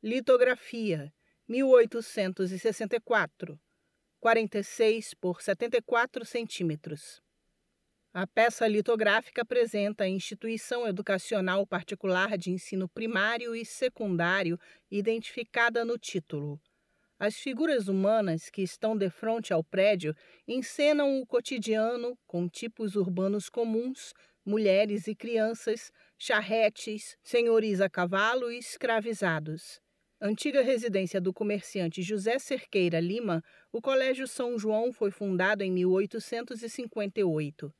Litografia, 1864. 46 por 74 centímetros. A peça litográfica apresenta a instituição educacional particular de ensino primário e secundário identificada no título. As figuras humanas que estão defronte ao prédio encenam o cotidiano com tipos urbanos comuns, mulheres e crianças, charretes, senhoris a cavalo e escravizados. Antiga residência do comerciante José Cerqueira Lima, o Colégio São João foi fundado em 1858.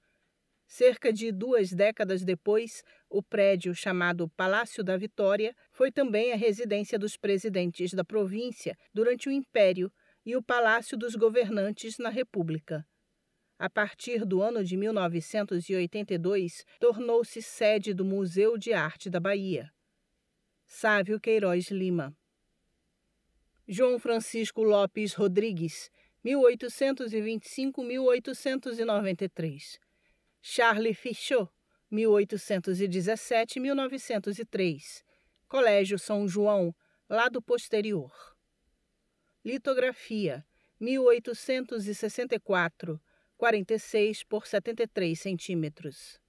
Cerca de 2 décadas depois, o prédio chamado Palácio da Vitória foi também a residência dos presidentes da província durante o Império e o Palácio dos Governantes na República. A partir do ano de 1982, tornou-se sede do Museu de Arte da Bahia. Sávio Queiroz Lima. João Francisco Lopes Rodrigues, 1825-1893. Charles Fichot, 1817-1903. Colégio São João, lado posterior. Litografia, 1864, 46 por 73 centímetros.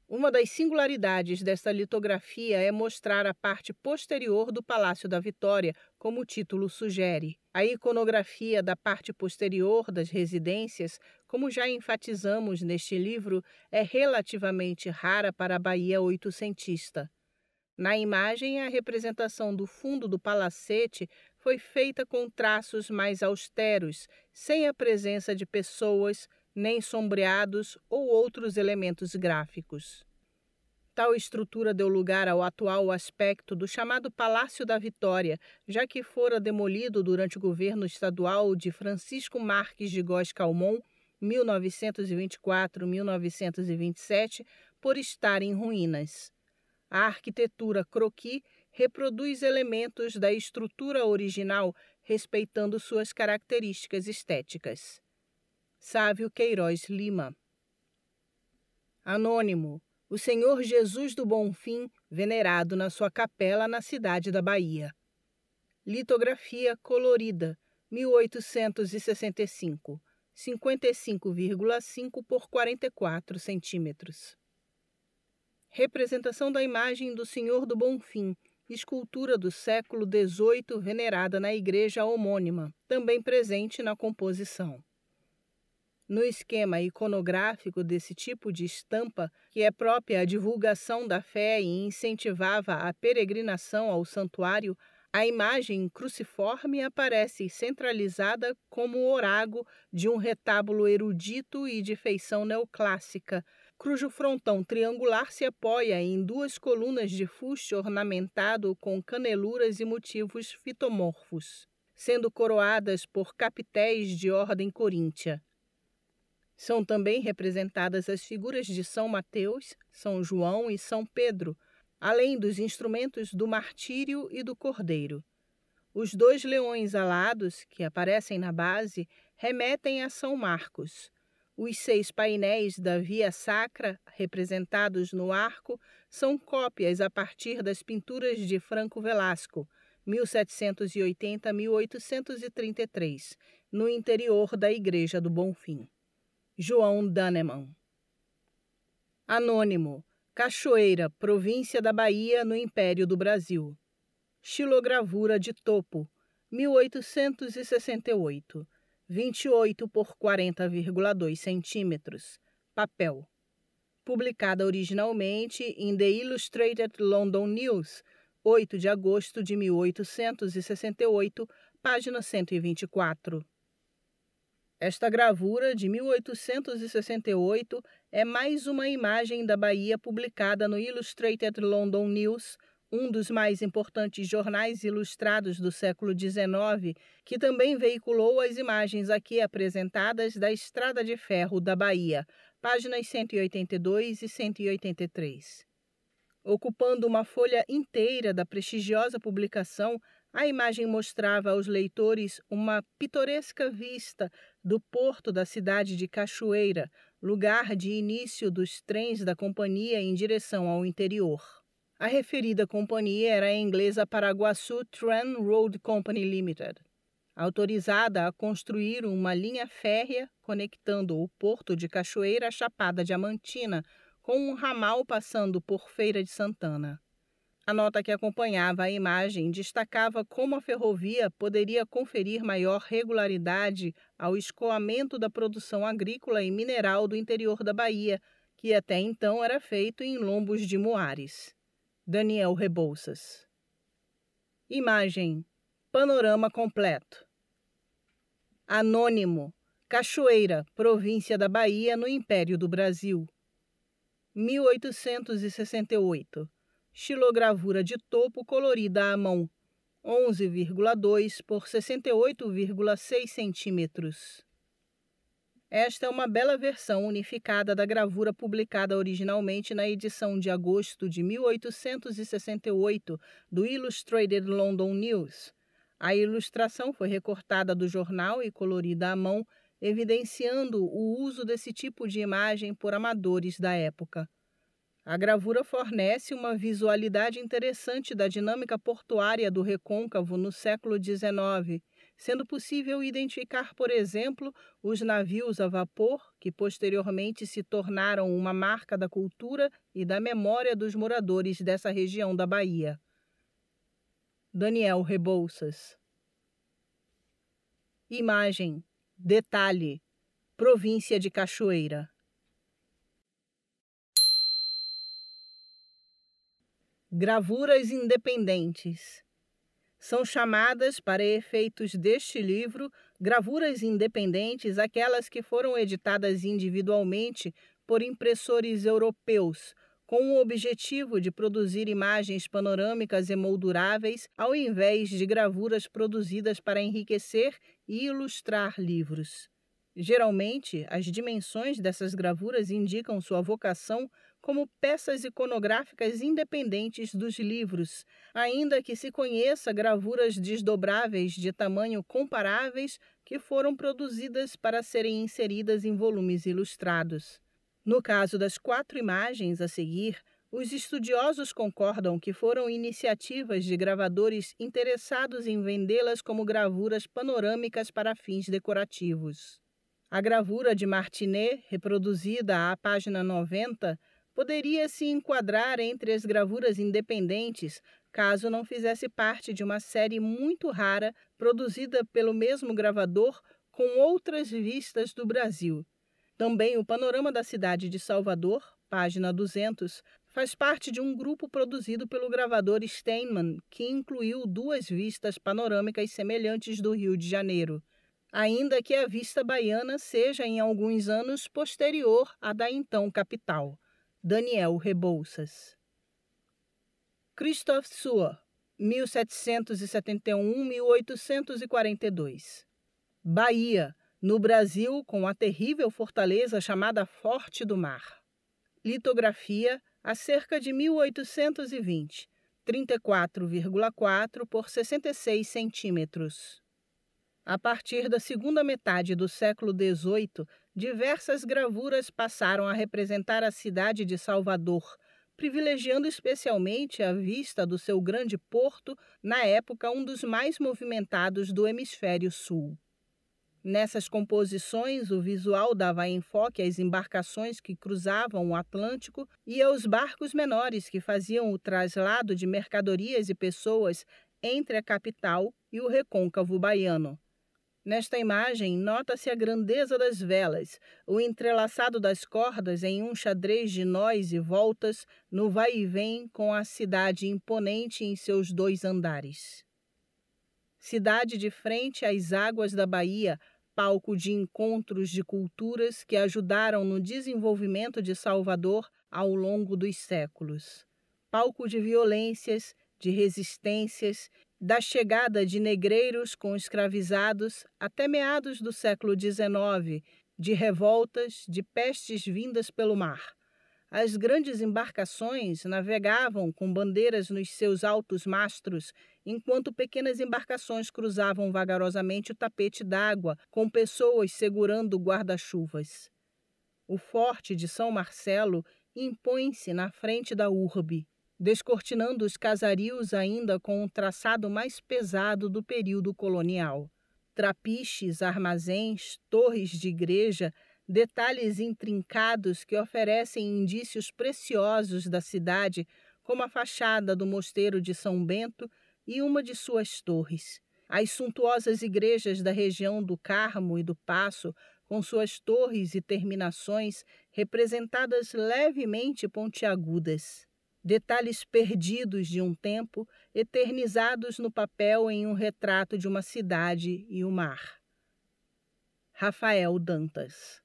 Uma das singularidades desta litografia é mostrar a parte posterior do Palácio da Vitória, como o título sugere. A iconografia da parte posterior das residências, como já enfatizamos neste livro, é relativamente rara para a Bahia oitocentista. Na imagem, a representação do fundo do palacete foi feita com traços mais austeros, sem a presença de pessoas, nem sombreados ou outros elementos gráficos. Tal estrutura deu lugar ao atual aspecto do chamado Palácio da Vitória, já que fora demolido durante o governo estadual de Francisco Marques de Góes Calmon, 1924-1927, por estar em ruínas. A arquitetura croquis reproduz elementos da estrutura original, respeitando suas características estéticas. Sávio Queiroz Lima. Anônimo. O Senhor Jesus do Bonfim, venerado na sua capela na cidade da Bahia. Litografia colorida, 1865, 55,5 por 44 centímetros. Representação da imagem do Senhor do Bonfim, escultura do século XVIII venerada na igreja homônima, também presente na composição. No esquema iconográfico desse tipo de estampa, que é própria à divulgação da fé e incentivava a peregrinação ao santuário, a imagem cruciforme aparece centralizada como o orago de um retábulo erudito e de feição neoclássica, cujo frontão triangular se apoia em 2 colunas de fuste ornamentado com caneluras e motivos fitomorfos, sendo coroadas por capitéis de ordem coríntia. São também representadas as figuras de São Mateus, São João e São Pedro, além dos instrumentos do martírio e do cordeiro. Os 2 leões alados, que aparecem na base, remetem a São Marcos. Os 6 painéis da Via Sacra, representados no arco, são cópias a partir das pinturas de Franco Velasco, 1780-1833, no interior da Igreja do Bonfim. João Daneman. Anônimo. Cachoeira, província da Bahia, no Império do Brasil. Xilogravura de topo, 1868, 28 por 40,2 centímetros. Papel. Publicada originalmente em The Illustrated London News, 8 de agosto de 1868, página 124. Esta gravura, de 1868, é mais uma imagem da Bahia publicada no Illustrated London News, um dos mais importantes jornais ilustrados do século XIX, que também veiculou as imagens aqui apresentadas da Estrada de Ferro da Bahia, páginas 182 e 183. Ocupando uma folha inteira da prestigiosa publicação, a imagem mostrava aos leitores uma pitoresca vista do porto da cidade de Cachoeira, lugar de início dos trens da companhia em direção ao interior. A referida companhia era a inglesa Paraguaçu Tram Road Company Limited. autorizada a construir uma linha férrea conectando o Porto de Cachoeira à Chapada Diamantina, com um ramal passando por Feira de Santana. A nota que acompanhava a imagem destacava como a ferrovia poderia conferir maior regularidade ao escoamento da produção agrícola e mineral do interior da Bahia, que até então era feito em lombos de muares. Daniel Rebouças. Imagem. Panorama completo. Anônimo. Cachoeira, província da Bahia, no Império do Brasil. 1868. Xilogravura de topo colorida à mão, 11,2 por 68,6 centímetros. Esta é uma bela versão unificada da gravura publicada originalmente na edição de agosto de 1868 do Illustrated London News. A ilustração foi recortada do jornal e colorida à mão, evidenciando o uso desse tipo de imagem por amadores da época. A gravura fornece uma visualidade interessante da dinâmica portuária do recôncavo no século XIX, sendo possível identificar, por exemplo, os navios a vapor, que posteriormente se tornaram uma marca da cultura e da memória dos moradores dessa região da Bahia. Daniel Rebouças. Imagem. Detalhe. Província de Cachoeira. Gravuras independentes. São chamadas, para efeitos deste livro, gravuras independentes aquelas que foram editadas individualmente por impressores europeus, com o objetivo de produzir imagens panorâmicas emolduráveis ao invés de gravuras produzidas para enriquecer e ilustrar livros. Geralmente, as dimensões dessas gravuras indicam sua vocação como peças iconográficas independentes dos livros, ainda que se conheça gravuras desdobráveis de tamanho comparáveis que foram produzidas para serem inseridas em volumes ilustrados. No caso das 4 imagens a seguir, os estudiosos concordam que foram iniciativas de gravadores interessados em vendê-las como gravuras panorâmicas para fins decorativos. A gravura de Martinet, reproduzida à página 90, poderia se enquadrar entre as gravuras independentes, caso não fizesse parte de uma série muito rara produzida pelo mesmo gravador com outras vistas do Brasil. Também o Panorama da Cidade de Salvador, página 200, faz parte de um grupo produzido pelo gravador Steinman, que incluiu 2 vistas panorâmicas semelhantes do Rio de Janeiro, ainda que a vista baiana seja em alguns anos posterior à da então capital. Daniel Rebouças. Christophe Suhr, 1771-1842. Bahia, no Brasil, com a terrível fortaleza chamada Forte do Mar. Litografia a cerca de 1820, 34,4 por 66 centímetros. A partir da segunda metade do século XVIII, diversas gravuras passaram a representar a cidade de Salvador, privilegiando especialmente a vista do seu grande porto, na época um dos mais movimentados do hemisfério sul. Nessas composições, o visual dava enfoque às embarcações que cruzavam o Atlântico e aos barcos menores que faziam o traslado de mercadorias e pessoas entre a capital e o recôncavo baiano. Nesta imagem, nota-se a grandeza das velas, o entrelaçado das cordas em um xadrez de nós e voltas no vai e vem com a cidade imponente em seus 2 andares. Cidade de frente às águas da Bahia, palco de encontros de culturas que ajudaram no desenvolvimento de Salvador ao longo dos séculos. Palco de violências, de resistências, da chegada de negreiros com escravizados até meados do século XIX, de revoltas, de pestes vindas pelo mar. As grandes embarcações navegavam com bandeiras nos seus altos mastros, enquanto pequenas embarcações cruzavam vagarosamente o tapete d'água, com pessoas segurando guarda-chuvas. O forte de São Marcelo impõe-se na frente da urbe, descortinando os casarios ainda com um traçado mais pesado do período colonial. Trapiches, armazéns, torres de igreja, detalhes intrincados que oferecem indícios preciosos da cidade, como a fachada do mosteiro de São Bento e uma de suas torres. As suntuosas igrejas da região do Carmo e do Paço, com suas torres e terminações representadas levemente pontiagudas. Detalhes perdidos de um tempo, eternizados no papel em um retrato de uma cidade e o mar. Rafael Dantas.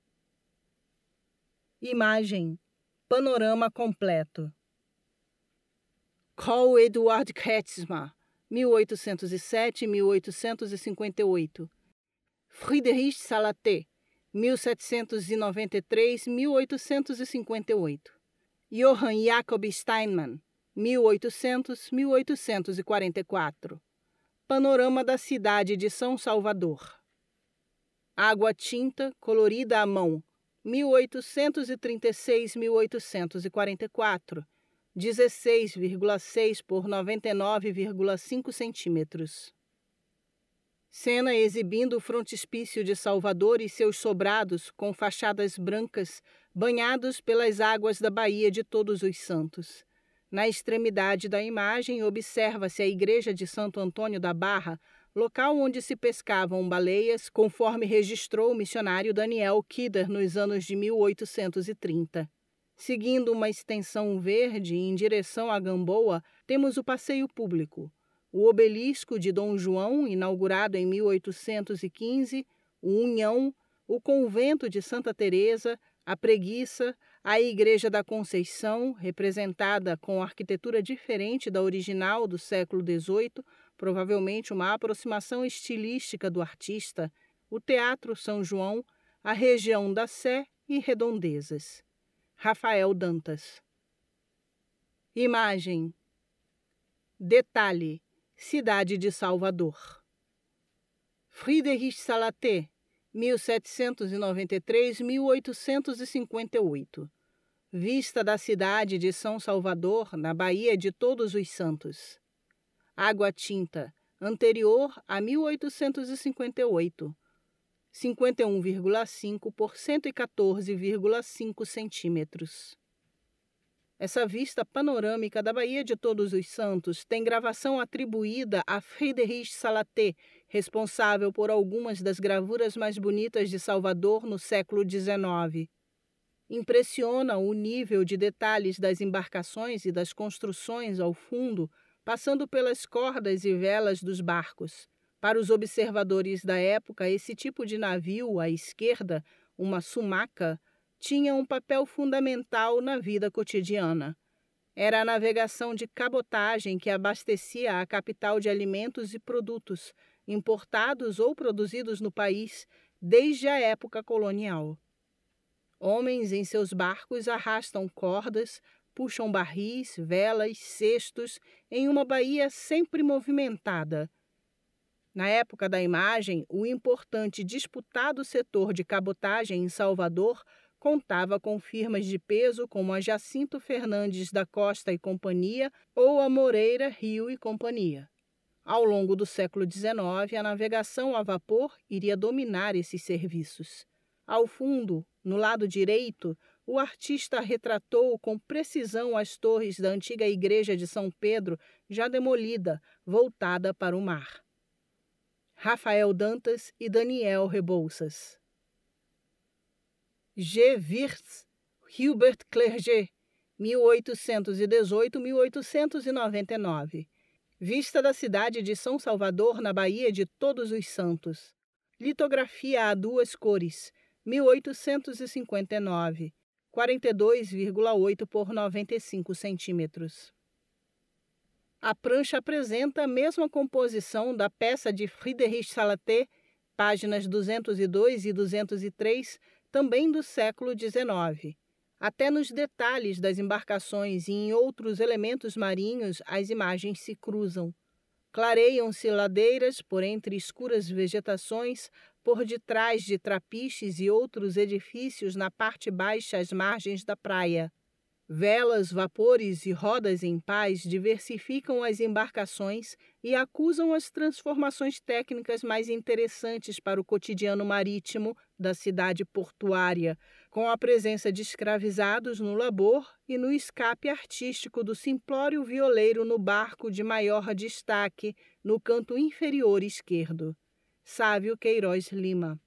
Imagem: panorama completo. Carl Eduard Kretschmer, 1807-1858. Friedrich Salaté, 1793-1858. Johann Jakob Steinmann, 1800-1844. Panorama da cidade de São Salvador. Água tinta, colorida à mão, 1836-1844. 16,6 por 99,5 centímetros. Cena exibindo o frontispício de Salvador e seus sobrados com fachadas brancas, banhados pelas águas da Baía de Todos os Santos. Na extremidade da imagem observa-se a igreja de Santo Antônio da Barra, local onde se pescavam baleias, conforme registrou o missionário Daniel Kidder nos anos de 1830. Seguindo uma extensão verde em direção à Gamboa, temos o passeio público, o obelisco de Dom João, inaugurado em 1815, o Unhão, o convento de Santa Teresa, a Preguiça, a Igreja da Conceição, representada com arquitetura diferente da original do século XVIII, provavelmente uma aproximação estilística do artista, o Teatro São João, a região da Sé e redondezas. Rafael Dantas. Imagem: detalhe: cidade de Salvador. Friedrich Salaté, 1793-1858. Vista da cidade de São Salvador, na Baía de Todos os Santos. Água tinta, anterior a 1858. 51,5 por 114,5 centímetros. Essa vista panorâmica da Baía de Todos os Santos tem gravação atribuída a Friedrich Salaté, responsável por algumas das gravuras mais bonitas de Salvador no século XIX. Impressiona o nível de detalhes das embarcações e das construções ao fundo, passando pelas cordas e velas dos barcos. Para os observadores da época, esse tipo de navio, à esquerda, uma sumaca, tinha um papel fundamental na vida cotidiana. Era a navegação de cabotagem que abastecia a capital de alimentos e produtos, importados ou produzidos no país desde a época colonial. Homens em seus barcos arrastam cordas, puxam barris, velas, cestos, em uma baía sempre movimentada. Na época da imagem, o importante e disputado setor de cabotagem em Salvador contava com firmas de peso como a Jacinto Fernandes da Costa e Companhia ou a Moreira Rio e Companhia. Ao longo do século XIX, a navegação a vapor iria dominar esses serviços. Ao fundo, no lado direito, o artista retratou com precisão as torres da antiga igreja de São Pedro, já demolida, voltada para o mar. Rafael Dantas e Daniel Rebouças. G. Wirtz, Hubert Clerget, 1818-1899. Vista da cidade de São Salvador, na Baía de Todos os Santos. Litografia a duas cores, 1859, 42,8 por 95 centímetros. A prancha apresenta a mesma composição da peça de Friedrich Salaté, páginas 202 e 203, também do século XIX. Até nos detalhes das embarcações e em outros elementos marinhos as imagens se cruzam. Clareiam-se ladeiras por entre escuras vegetações, por detrás de trapiches e outros edifícios na parte baixa às margens da praia. Velas, vapores e rodas em paz diversificam as embarcações e acusam as transformações técnicas mais interessantes para o cotidiano marítimo da cidade portuária, com a presença de escravizados no labor e no escape artístico do simplório violeiro no barco de maior destaque, no canto inferior esquerdo. Sávio Queiroz Lima.